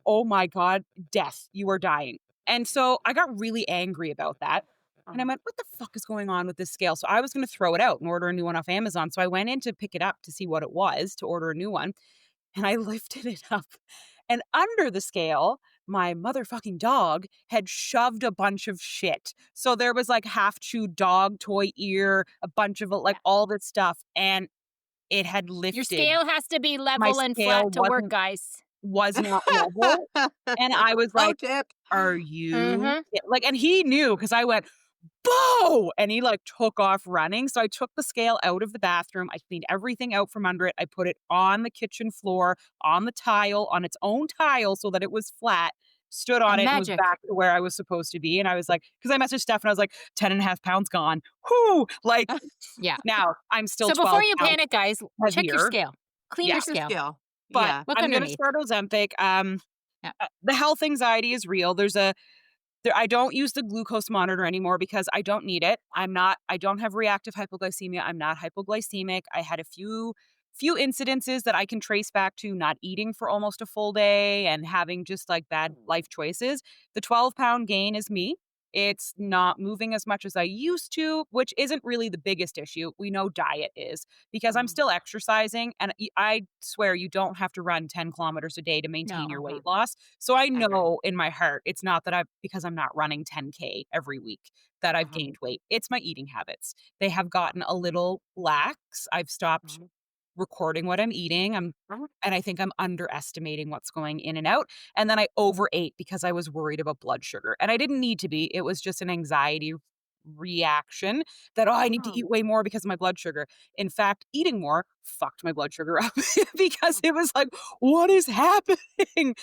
oh my God, death, you are dying. And so I got really angry about that. And I went, what the fuck is going on with this scale? So I was going to throw it out and order a new one off Amazon. So I went in to pick it up to see what it was to order a new one. And I lifted it up. And under the scale, my motherfucking dog had shoved a bunch of shit. So there was like half chewed dog toy ear, a bunch of like
Yeah.
all this stuff. And it had
Your
lifted.
scale has to be
My
level and
scale
flat to work,
wasn't
guys.
was not level. And I was
Pro
like,
tip.
are you
Mhm.
like, and he knew because I went, "Boo!" And he, like, took off running, so I took the scale out of the bathroom, I cleaned everything out from under it, I put it on the kitchen floor, on the tile, on its own tile so that it was flat, stood on it, and was
Magic.
back to where I was supposed to be, and I was like, because I messaged Steph and I was like, 10 and a half pounds gone. Whoo! Like,
Yeah.
now I'm still
So before
12
you
pounds
panic, guys, check your
heavier.
scale. Clean your
Yeah,
Check your
scale.
scale.
but
Yeah.
Look
I'm gonna
underneath.
start Ozempic,
Yeah.
the health anxiety is real, I don't use the glucose monitor anymore because I don't need it. I don't have reactive hypoglycemia. I'm not hypoglycemic. I had a few incidences that I can trace back to not eating for almost a full day and having just like bad life choices. The 12-pound gain is me. It's not moving as much as I used to, which isn't really the biggest issue. We know diet is because I'm still exercising. And I swear you don't have to run 10 kilometers a day to maintain your
No,
weight loss. So I
I agree.
know in my heart, it's not that because I'm not running 10K every week that I've gained weight. It's my eating habits. They have gotten a little lax. I've stopped recording what I'm eating. And I think I'm underestimating what's going in and out. And then I overate because I was worried about blood sugar. And I didn't need to be. It was just an anxiety reaction that, oh, I need to eat way more because of my blood sugar. In fact, eating more fucked my blood sugar up because it was like, what is happening?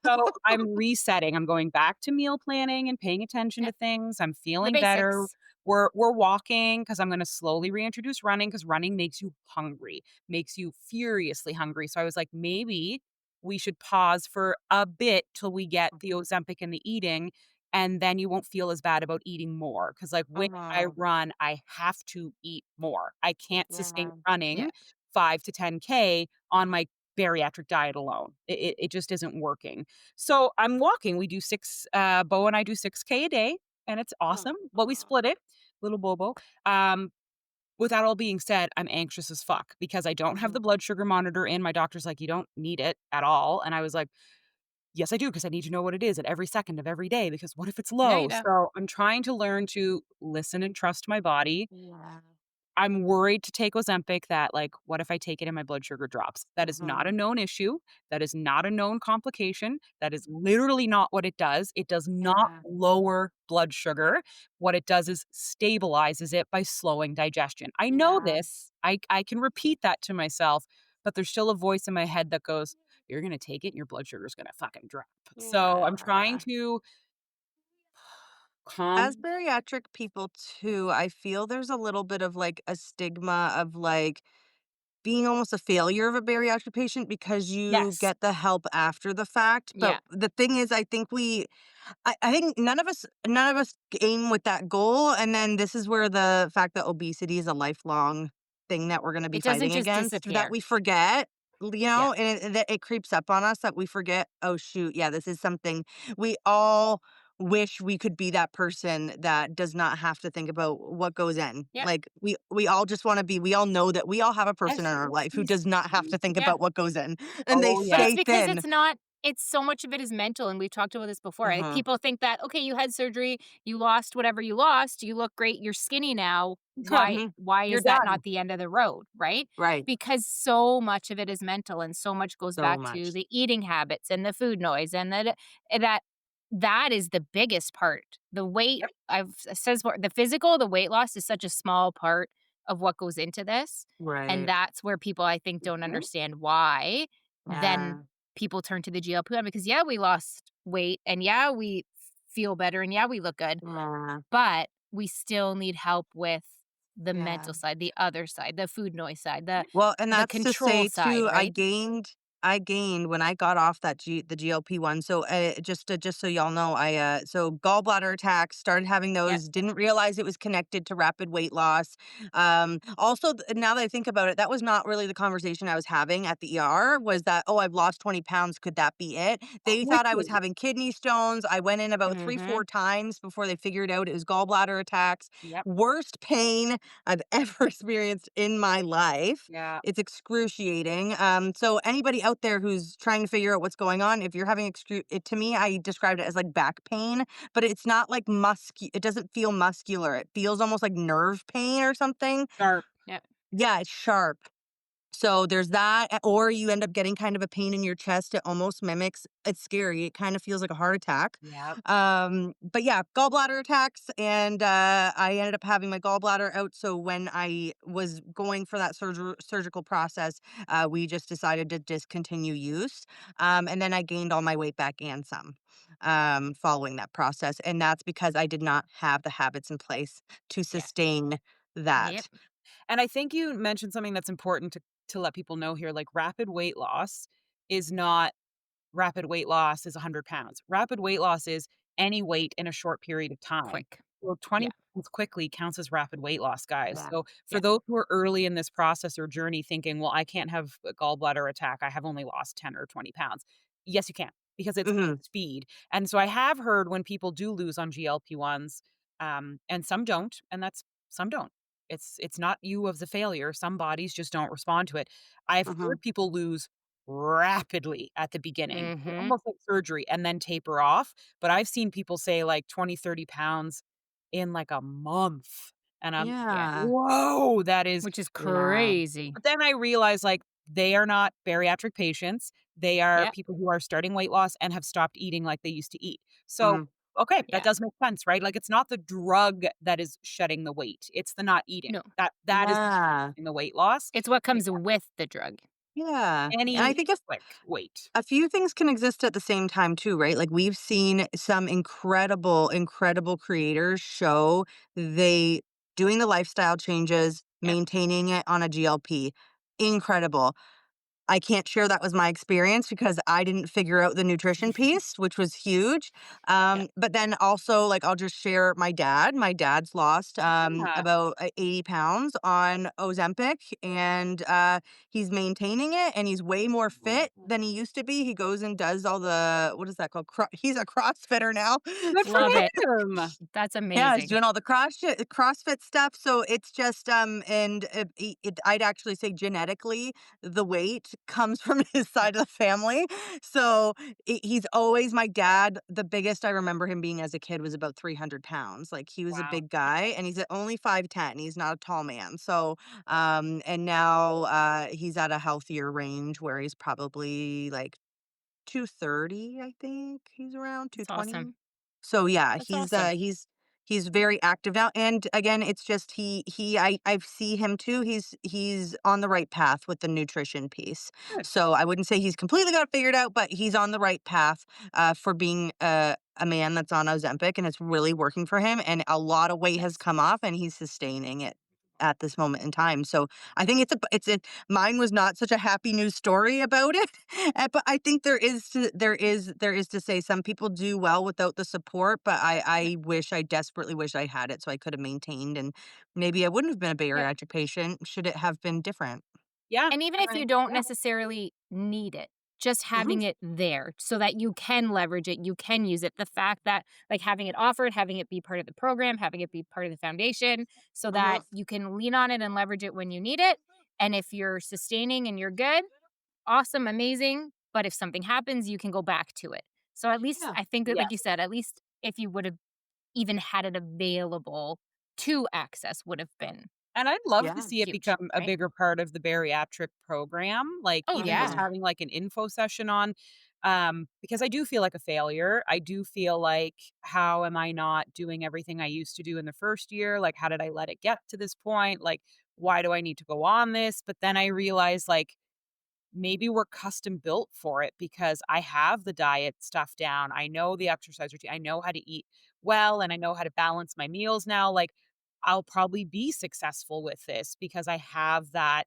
So I'm resetting. I'm going back to meal planning and paying attention to
Yep.
things. I'm
The
feeling better.
basics.
We're walking because I'm going to slowly reintroduce running because running makes you hungry, makes you furiously hungry. So I was like, maybe we should pause for a bit till we get the Ozempic and the eating, and then you won't feel as bad about eating more. Because like when I run, I have to eat more. I can't sustain
Yeah.
running 5 to 10K on my bariatric diet alone. It just isn't working. So I'm walking. We do Bo and I do 6K a day, and it's awesome. But we split it, little Bobo. Um, with that all being said, I'm anxious as fuck because I don't have the blood sugar monitor in. My doctor's like, you don't need it at all. And I was like, yes, I do, because I need to know what it is at every second of every day because what if it's
Yeah,
low?
you do.
So I'm trying to learn to listen and trust my body. I'm worried to take Ozempic that, like, what if I take it and my blood sugar drops? That is not a known issue. That is not a known complication. That is literally not what it does. It does not lower blood sugar. What it does is stabilizes it by slowing digestion. I know this. I can repeat that to myself, but there's still a voice in my head that goes, "You're gonna take it and your blood sugar is gonna fucking drop." So I'm trying to
As
calm.
bariatric people too, I feel there's a little bit of like a stigma of like being almost a failure of a bariatric patient because you
Yes.
get the help after the fact. But
Yeah.
the thing is, I think none of us aim with that goal. And then this is where the fact that obesity is a lifelong thing that we're going to be
It doesn't
fighting
just
against, that
disappear.
we forget,
Yeah.
and that it creeps up on us, that we forget, oh shoot, yeah, this is something we all wish we could be, that person that does not have to think about what goes in.
Yep.
Like we all just want to be, we all know that we all have a person in
Yes.
our life who does not have to think
Yeah.
about what goes in, and they
Oh,
But it's
stay
yes.
because
thin.
it's not it's so much of it is mental, and we've talked about this before. Like,
Uh-huh.
people think that, okay, you had surgery, you lost whatever you lost, you look great, you're skinny now. Why
Mhm.
why
You're
is that
done.
not the end of the road, right?
Right.
Because so much of it is mental and so much goes
So
back to
much.
the eating habits and the food noise and that is the biggest part. The weight,
Yep.
I've says the physical, the weight loss is such a small part of what goes into this. And
Right.
that's where people, I think, don't understand why then
Yeah.
people turn to the GLP-1 because, yeah, we lost weight and, yeah, we feel better and, yeah, we look good,
Yeah.
but we still need help with the
Yeah.
mental side, the other side, the food noise side,
Well, and
the
that's to
control
say
side,
too, I
right?
gained I gained when I got off the GLP-1. So, just so y'all know, so gallbladder attacks, started having
Yep.
those, didn't realize it was connected to rapid weight loss. Also, now that I think about it, that was not really the conversation I was having at the ER, was that, "Oh, I've lost 20 pounds. Could that be it?" They thought I was
Quickly.
having kidney stones. I went in about 3,
Mhm.
4 times before they figured out it was gallbladder attacks.
Yep.
Worst pain I've ever experienced in my life.
Yeah.
It's excruciating. So anybody out there who's trying to figure out what's going on, if you're having to me, I described it as like back pain, but it's not like it doesn't feel muscular. It feels almost like nerve pain or something.
Sharp.
Yep.
Yeah, it's sharp. So there's that, or you end up getting kind of a pain in your chest. It almost mimics, it's scary. It kind of feels like a heart attack.
Yep.
But yeah, gallbladder attacks. And I ended up having my gallbladder out. So when I was going for that surgical process, we just decided to discontinue use. And then I gained all my weight back and some following that process. And that's because I did not have the habits in place to
Yeah.
sustain
Yep.
that.
And I think you mentioned something that's important to let people know here, like rapid weight loss is not rapid weight loss is 100 pounds. Rapid weight loss is any weight in a short period of time.
Quick.
So 20
Yeah.
pounds quickly counts as rapid weight loss, guys.
Yeah.
So for
Yeah.
those who are early in this process or journey thinking, well, I can't have a gallbladder attack. I have only lost 10 or 20 pounds. Yes, you can because it's
Hmm.
speed. And so I have heard when people do lose on GLP-1s, and some don't, and that's some don't. It's not you of the failure. Some bodies just don't respond to it. I've
Hmm.
heard people lose rapidly at the beginning,
Mhm.
almost like surgery, and then taper off. But I've seen people say like 20, 30 pounds in like a month. And I'm
Yeah.
Yeah.
whoa, that is
Which is
Yeah.
crazy.
but then I realized, like, they are not bariatric patients. They are
Yep.
people who are starting weight loss and have stopped eating like they used to eat. So,
Mhm.
okay, that
Yeah.
does make sense, right? Like, it's not the drug that is shedding the weight, it's the not eating.
No.
That is
Yeah.
the weight loss.
It's what
But
comes with the drug.
Yeah.
yeah,
And I
any
think
quick weight.
a few things can exist at the same time too, right? Like we've seen some incredible, incredible creators show they doing the lifestyle changes,
Yep.
maintaining it on a GLP. Incredible. I can't share that was my experience because I didn't figure out the nutrition piece, which was huge.
Yep.
But then also, like, I'll just share my dad. My dad's lost
Yeah.
about 80 pounds on Ozempic, and he's maintaining it, and he's way more fit than he used to be. He goes and does all the, what is that called? He's a CrossFitter now.
Good for
Love it.
him.
That's
Yeah, he's
amazing.
doing all the CrossFit stuff, so it's just, and I'd actually say genetically, the weight comes from his
Yep.
side of the family, so he's always my dad, the biggest I remember him being as a kid was about 300 pounds, like, he was a
Wow.
big guy, and he's at only 5'10", he's not a tall man, so, and now, he's at a healthier range where he's probably, like, 230, I think he's around
That's awesome.
220. So yeah,
That's awesome.
he's very active now, and again, it's just I see him too. He's on the right path with the nutrition piece.
Good.
So I wouldn't say he's completely got it figured out, but he's on the right path for being a man that's on Ozempic, and it's really working for him. And a lot of weight has
Nice.
come off, and he's sustaining it at this moment in time. So I think mine was not such a happy news story about it, but I think there is to say some people do well without the support, but
Yep.
I desperately wish I had it so I could have maintained, and maybe I wouldn't have been a
Yep.
bariatric patient should it have been different.
Yeah.
And even if you
Alright.
don't
Yeah.
necessarily need it, just
Mhm.
having it there so that you can leverage it, you can use it. The fact that, like, having it offered, having it be part of the program, having it be part of the foundation so
Mhm.
that you can lean on it and leverage it when you need it. And if you're sustaining and you're good, awesome, amazing. But if something happens, you can go back to it. So at least
Yeah.
I think that, like you
Yes.
said, at least if you would have even had it available to access would have been
And I'd love to
Yeah.
see it
huge,
become a
right?
bigger part of the bariatric program, like,
Oh,
even just
yeah.
Mhm.
having, like, an info session on, because I do feel like a failure. I do feel like, how am I not doing everything I used to do in the first year? Like, how did I let it get to this point? Like, why do I need to go on this? But then I realized, like, maybe we're custom built for it because I have the diet stuff down. I know the exercise routine. I know how to eat well and I know how to balance my meals now. Like, I'll probably be successful with this because I have that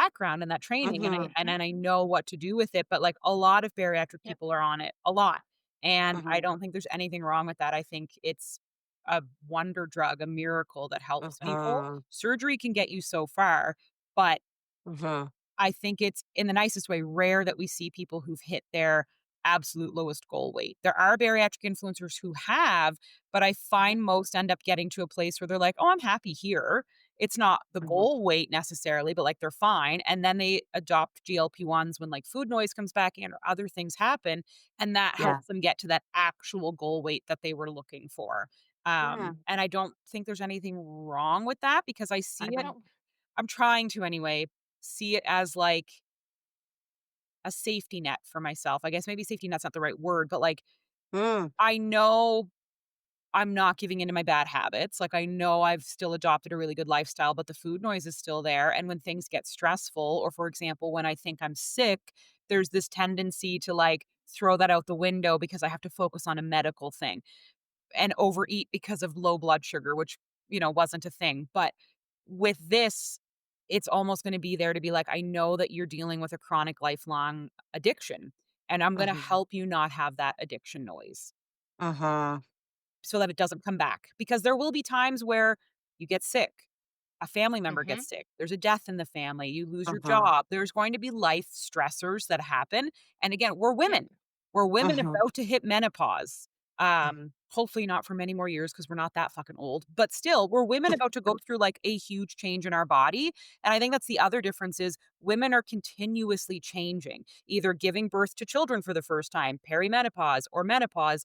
background and that training, and
Mhm.
I know what to do with it, but, like, a lot of bariatric
Yep.
people are on it, a lot, and I
Mhm.
don't think there's anything wrong with that. I think it's a wonder drug, a miracle that helps people.
Mhm.
Surgery can get you so far, but
Mhm.
I think it's, in the nicest way, rare that we see people who've hit their absolute lowest goal weight. There are bariatric influencers who have, but I
Mhm.
find most end up getting to a place where they're like, "Oh, I'm happy here." It's not the
Mhm.
goal weight necessarily, but, like, they're fine, and then they adopt GLP-1s when, like, food noise comes back in or other things happen, and that
Yeah.
helps them get to that actual goal weight that they were looking for.
Yeah.
And I don't think there's anything wrong with that because I
I
see it,
don't.
I'm trying to anyway, see it as, like, a safety net for myself. I guess maybe safety net's not the right word, but, like,
Mm.
I know I'm not giving into my bad habits. Like, I know I've still adopted a really good lifestyle, but the food noise is still there. And when things get stressful, or for example, when I think I'm sick, there's this tendency to, like, throw that out the window because I have to focus on a medical thing and overeat because of low blood sugar, which, wasn't a thing. But with this, it's almost going to be there to be like, I know that you're dealing with a chronic lifelong addiction, and I'm going to
Mhm.
help you not have that addiction noise
Uh-huh.
so that it doesn't come back. Because there will be times where you get sick, a family member
Mhm.
gets sick, there's a death in the family, you lose your
Uh-huh.
job, there's going to be life stressors that happen, and again, we're
Yep.
women. We're women
Uh-huh.
about to hit menopause. Hopefully not for many more years because 'cause we're not that fucking old, but still, we're women about to go through, like, a huge change in our body, and I think that's the other difference is women are continuously changing, either giving birth to children for the first time, perimenopause, or menopause.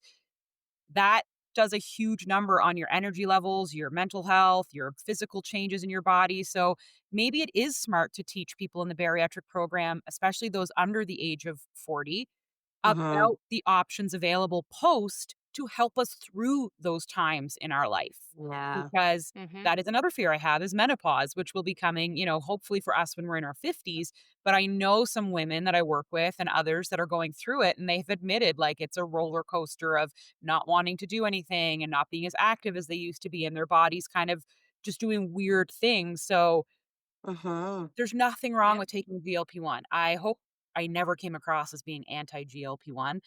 That does a huge number on your energy levels, your mental health, your physical changes in your body. So maybe it is smart to teach people in the bariatric program, especially those under the age of 40,
Uh-huh.
about the options available post to help us through those times in our life.
Yeah.
Because
Mhm.
that is another fear I have is menopause, which will be coming, hopefully for us when we're in our 50s. But I know some women that I work with and others that are going through it, and they've admitted like it's a roller coaster of not wanting to do anything and not being as active as they used to be, and their bodies kind of just doing weird things. So
Uh-huh.
there's nothing wrong
Yep.
with taking GLP-1. I hope I never came across as being anti GLP-1.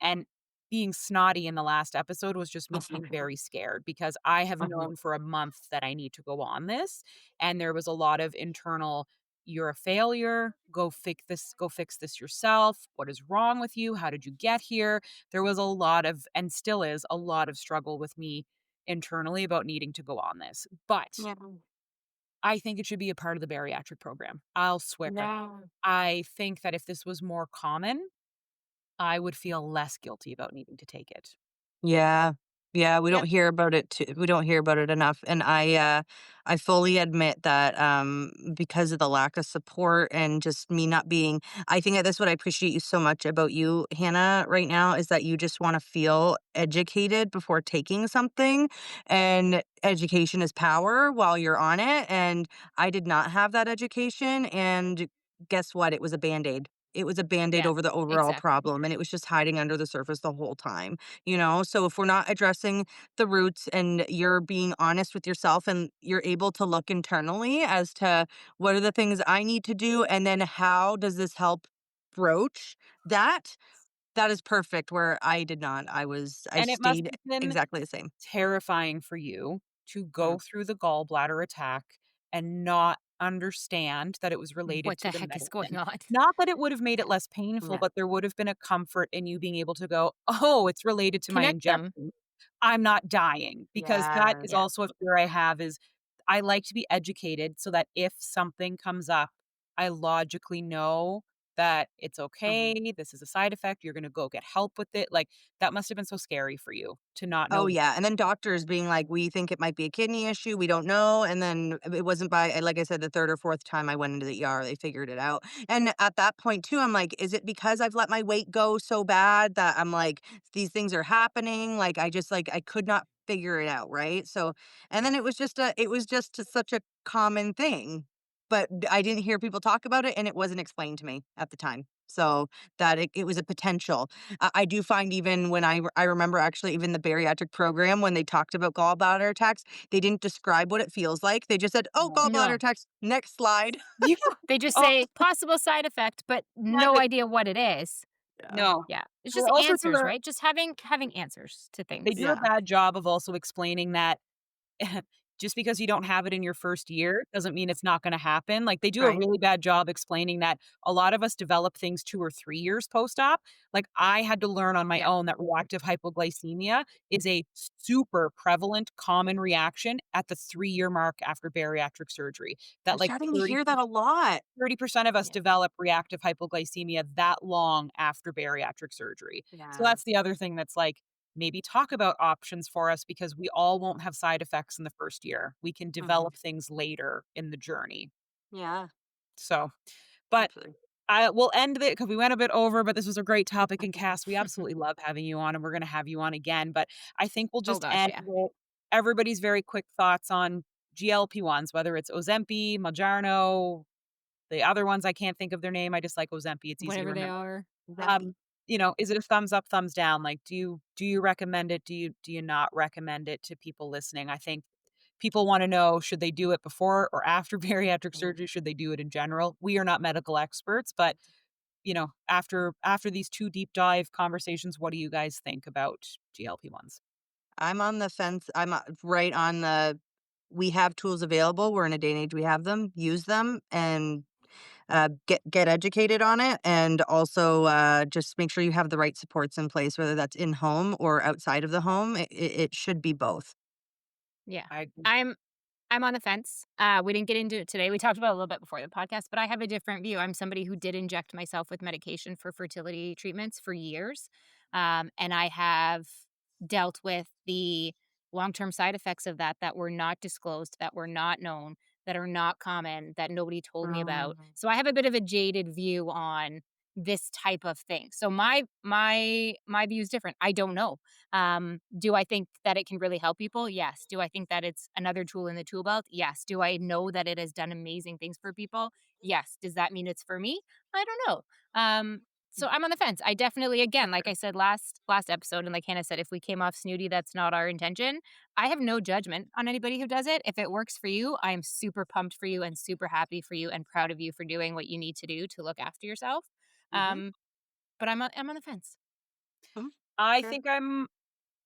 And being snotty in the last episode was just me being very scared because I have
Uh-huh.
known for a month that I need to go on this, and there was a lot of internal, "You're a failure. Go fix this yourself. What is wrong with you? How did you get here?" There was a lot of, and still is, a lot of struggle with me internally about needing to go on this. But
Yeah.
I think it should be a part of the bariatric program. I'll swear.
Yeah.
I think that if this was more common, I would feel less guilty about needing to take it.
Yeah. Yeah,
Yep.
we don't hear about it enough, and I fully admit that, because of the lack of support and just me not being I think that that's what I appreciate you so much about you, Hannah, right now, is that you just wanna feel educated before taking something, and education is power while you're on it, and I did not have that education, and guess what? It was a Band-Aid. It was a Band-Aid
Yeah.
over the overall
Exactly.
problem, and it was just hiding under the surface the whole time. You know? So if we're not addressing the roots and you're being honest with yourself and you're able to look internally as to what are the things I need to do and then how does this help broach that, that is perfect where I did not. I
And it must
stayed
have been
exactly the same.
terrifying for you to go
Mm,
through the gallbladder attack and not understand that it was related
What
to
the
the
heck is going
medicine.
on?
Not that it would have made it
Yeah.
less painful,
yeah.
but there would have been a comfort in you being able to go, "Oh, it's related to my
Connect them.
injection. I'm not dying." Because that
Yeah.
is
Yeah.
also a fear I have is I like to be educated so that if something comes up, I logically know that it's
Mhm.
okay, this is a side effect, you're gonna go get help with it. Like, that must have been so scary for you to not
Oh,
know.
yeah, and then doctors being like, "We think it might be a kidney issue, we don't know," and then it wasn't by like I said, the 3rd or 4th time I went into the ER, they figured it out, and at that point too, I'm like, "Is it because I've let my weight go so bad that I'm like, these things are happening?" Like, I just, like, I could not figure it out, right? So and then it was just such a common thing. but I didn't hear people talk about it, and it wasn't explained to me at the time. So that it was a potential. I do find even when I remember actually even the bariatric program when they talked about gallbladder attacks, they didn't describe what it feels like. They just said, "Oh,
No.
gallbladder
No.
attacks. Next slide."
Yeah.
They just
Oh,
say possible side effect, but
yeah,
no
but
idea what it is.
Yeah.
no.
Yeah. It's
They
just
also do
answers,
a
right? Just having answers to
they
things.
do a
Yeah.
bad job of also explaining that just because you don't have it in your first year doesn't mean it's not gonna happen. Like, they do a
Right.
really bad job explaining that a lot of us develop things 2 or 3 years post-op. Like, I had to learn on my
Yeah.
own that reactive hypoglycemia is a super prevalent, common reaction at the 3-year mark after bariatric surgery.
I'm
That, like,
starting to
30
hear that a lot.
30% of us
Yeah.
develop reactive hypoglycemia that long after bariatric surgery. So
Yeah.
that's the other thing that's like, maybe talk about options for us because we all won't have side effects in the first year. We can
Mhm.
develop things later in the journey.
Yeah.
So, but
Absolutely.
I will end it because we went a bit over, but this was a great topic. And Cass, we absolutely love having you on, and we're going to have you on again. But I think we'll
Oh
just
gosh,
end
yeah.
with everybody's very quick thoughts on GLP-1s, whether it's Ozempi, Mounjaro, the other ones, I can't think of their name. I just like Ozempi. It's easy to
Whatever they
remember.
are.
Um, is it a thumbs up, thumbs down? Like, do you recommend it? Do you not recommend it to people listening? I think people want to know, should they do it before or after bariatric surgery? Should they do it in general? We are not medical experts, but after these two deep dive conversations, what do you guys think about GLP-1s?
I'm on the fence. I'm right on the we have tools available. We're in a day and age we have them. Use them and get educated on it, and also just make sure you have the right supports in place, whether that's in home or outside of the home. It should be both.
Yeah.
I
I'm on the fence. We didn't get into it today. We talked about it a little bit before the podcast, but I have a different view. I'm somebody who did inject myself with medication for fertility treatments for years. And I have dealt with the long term side effects of that were not disclosed, that were not known, that are not common, that nobody told me about.
Mhm.
So I have a bit of a jaded view on this type of thing. So my view is different. I don't know. Do I think that it can really help people? Yes. Do I think that it's another tool in the tool belt? Yes. Do I know that it has done amazing things for people? Yes. Does that mean it's for me? I don't know. So I'm on the fence. I definitely, again, like I said last episode, and like Hannah said, if we came off snooty, that's not our intention. I have no judgment on anybody who does it. If it works for you, I am super pumped for you and super happy for you and proud of you for doing what you need to do to look after yourself.
Mhm.
Um, but I'm on the fence.
Mhm.
I
Sure.
think I'm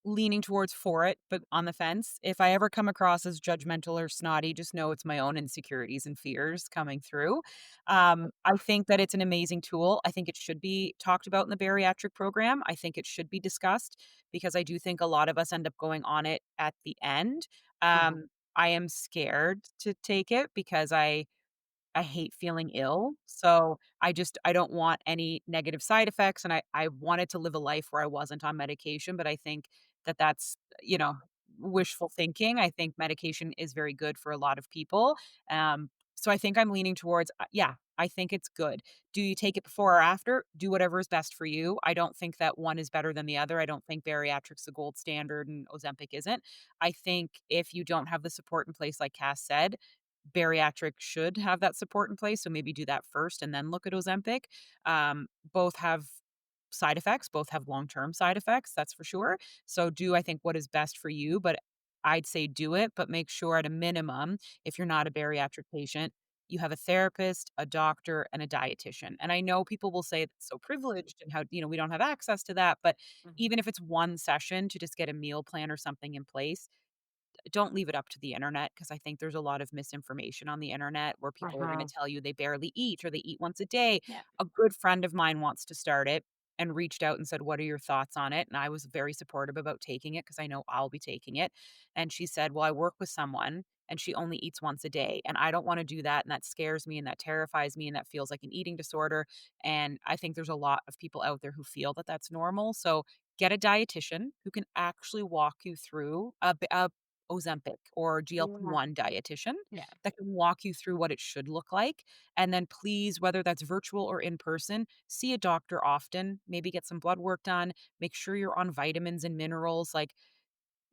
leaning towards for it, but on the fence. If I ever come across as judgmental or snotty, just know it's my own insecurities and fears coming through. I think that it's an amazing tool. I think it should be talked about in the bariatric program. I think it should be discussed because I do think a lot of us end up going on it at the end.
Mhm.
I am scared to take it because I hate feeling ill, so I don't want any negative side effects, and I wanted to live a life where I wasn't on medication, but I think that that's, wishful thinking. I think medication is very good for a lot of people, so I think I'm leaning towards, yeah, I think it's good. Do you take it before or after? Do whatever is best for you. I don't think that one is better than the other. I don't think bariatric's the gold standard and Ozempic isn't. I think if you don't have the support in place, like Cass said, bariatric should have that support in place, so maybe do that first and then look at Ozempic. Both have side effects, both have long-term side effects, that's for sure. So do I think what is best for you, but I'd say do it, but make sure at a minimum, if you're not a bariatric patient, you have a therapist, a doctor, and a dietitian. And I know people will say it's so privileged and how, we don't have access to that, but
Mhm.
even if it's one session to just get a meal plan or something in place, don't leave it up to the internet because I think there's a lot of misinformation on the internet where people are going to
Uh-huh.
tell you they barely eat or they eat once a day.
Yeah.
A good friend of mine wants to start it and reached out and said, "What are your thoughts on it?" And I was very supportive about taking it because I know I'll be taking it. And she said, "Well, I work with someone and she only eats once a day. And I don't want to do that. And that scares me and that terrifies me and that feels like an eating disorder." And I think there's a lot of people out there who feel that that's normal. So get a dietitian who can actually walk you through a Ozempic or
Yeah.
GLP-1 dietitian
Yeah.
that can walk you through what it should look like. And then please, whether that's virtual or in person, see a doctor often, maybe get some blood work done, make sure you're on vitamins and minerals, like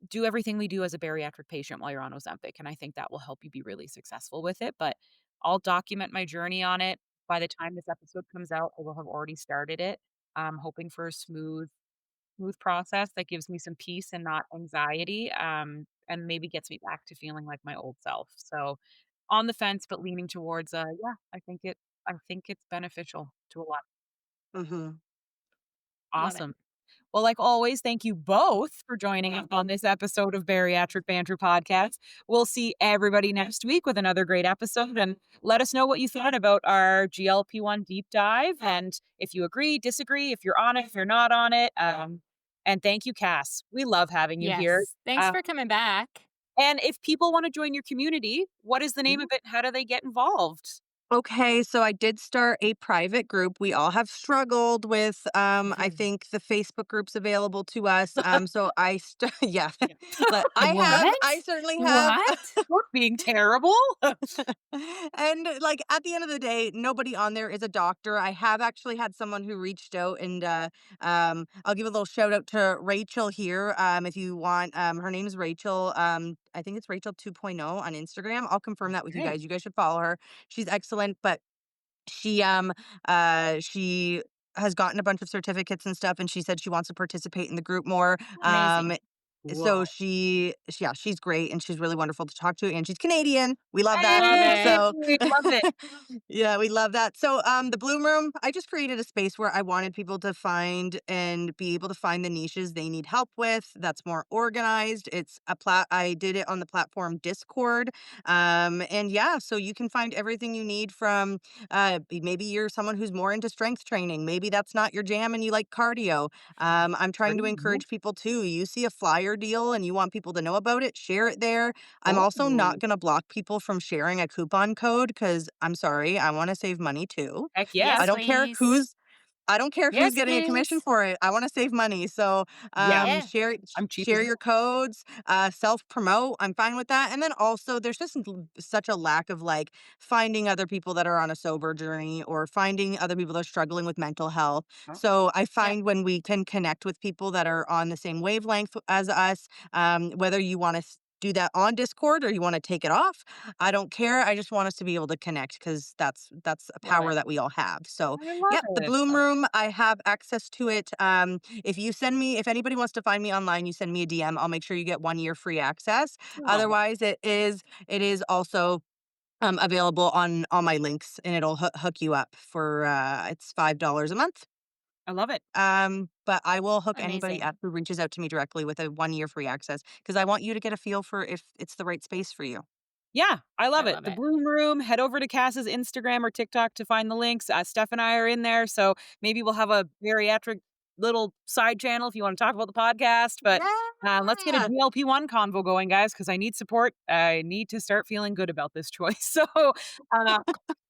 do everything we do as a bariatric patient while you're on Ozempic. And I think that will help you be really successful with it. But I'll document my journey on it. By the time this episode comes out, I will have already started it. I'm hoping for a smooth process that gives me some peace and not anxiety, and maybe gets me back to feeling like my old self. So on the fence, but leaning towards, yeah, I think it's beneficial to a lot.
Mhm.
Love it.
Awesome. Well, like always, thank you both for joining us on this episode of Bariatric Banter Podcast. We'll see everybody next week with another great episode. And let us know what you thought about our GLP-1 deep dive. And if you agree, disagree, if you're on it, if you're not on it. And thank you, Cass. We love having you here.
Yes. Thanks for coming back.
And if people want to join your community, what is the name of it? How do they get involved?
Okay, so I did start a private group. We all have struggled with, I
Mhm.
think the Facebook groups available to us. So yeah, I
What?
certainly have.
What?
We're being terrible.
And like at the end of the day, nobody on there is a doctor. I have actually had someone who reached out, and I'll give a little shout out to Rachel here. If you want, her name is Rachel. I think it's Rachel 2.0 on Instagram. I'll confirm that with you
Great.
guys. You guys should follow her. She's excellent, but she has gotten a bunch of certificates and stuff, and she said she wants to participate in the group more.
Amazing.
So
Whoa.
yeah, she's great and she's really wonderful to talk to, and she's Canadian. We love that.
Love
Hey,
it.
So
love it.
yeah, we love that. So the Bloom Room, I just created a space where I wanted people to find and be able to find the niches they need help with that's more organized. It's I did it on the platform Discord. And yeah, so you can find everything you need from maybe you're someone who's more into strength training. Maybe that's not your jam and you like cardio. I'm trying to
Great.
encourage people too. You see a flyer deal and you want people to know about it, share it there. I'm also not
Oh,
going to block people from sharing a coupon code because I'm sorry, I want to save money too.
heck
I
yeah.
Yes,
don't care
please.
who's
Yes,
getting a commission
please.
for it. I want to save money. So
Yeah,
Yeah.
I'm cheap as
share
well.
your codes, self promote. I'm fine with that. And then also there's just such a lack of like finding other people that are on a sober journey or finding other people that are struggling with mental health.
Huh?
So I
Yep.
find when we can connect with people that are on the same wavelength as us, whether you want to do that on Discord or you want to take it off, I don't care. I just want us to be able to connect because that's a
Love
power
it.
that we all have. So
I love
yep, the
it.
Bloom
Love it.
Room, I have access to it. If anybody wants to find me online, you send me a DM. I'll make sure you get 1 year free access.
Oh,
Otherwise, it is also available on all my links, and it'll hook you up for it's $5 a month.
I love it.
But I will hook anybody
Amazing.
up who reaches out to me directly with a 1 year free access because I want you to get a feel for if it's the right space for you.
Yeah, I
I
love it.
love
The
it.
Bloom Room. Head over to Cass's Instagram or TikTok to find the links. Steph and I are in there, so maybe we'll have a bariatric little side channel if you want to talk about the podcast. But let's get a
Yeah.
GLP-1 convo going, guys, because I need support. I need to start feeling good about this choice. So uh,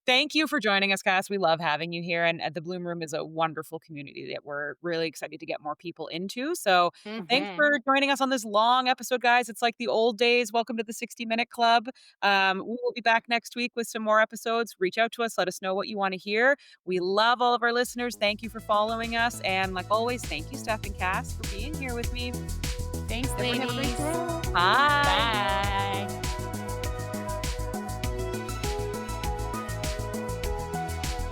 thank you for joining us, Cass. We love having you here. And the Bloom Room is a wonderful community that we're really excited to get more people into. So thanks
Mhm.
for joining us on this long episode, guys. It's like the old days. Welcome to the 60-minute club. We will be back next week with some more episodes. Reach out to us. Let us know what you want to hear. We love all of our listeners. Thank you for following us. And like always, thank you, Steph and Cass, for being here with me.
Thanks,
Everyone have a great
ladies.
day. Bye.
Bye.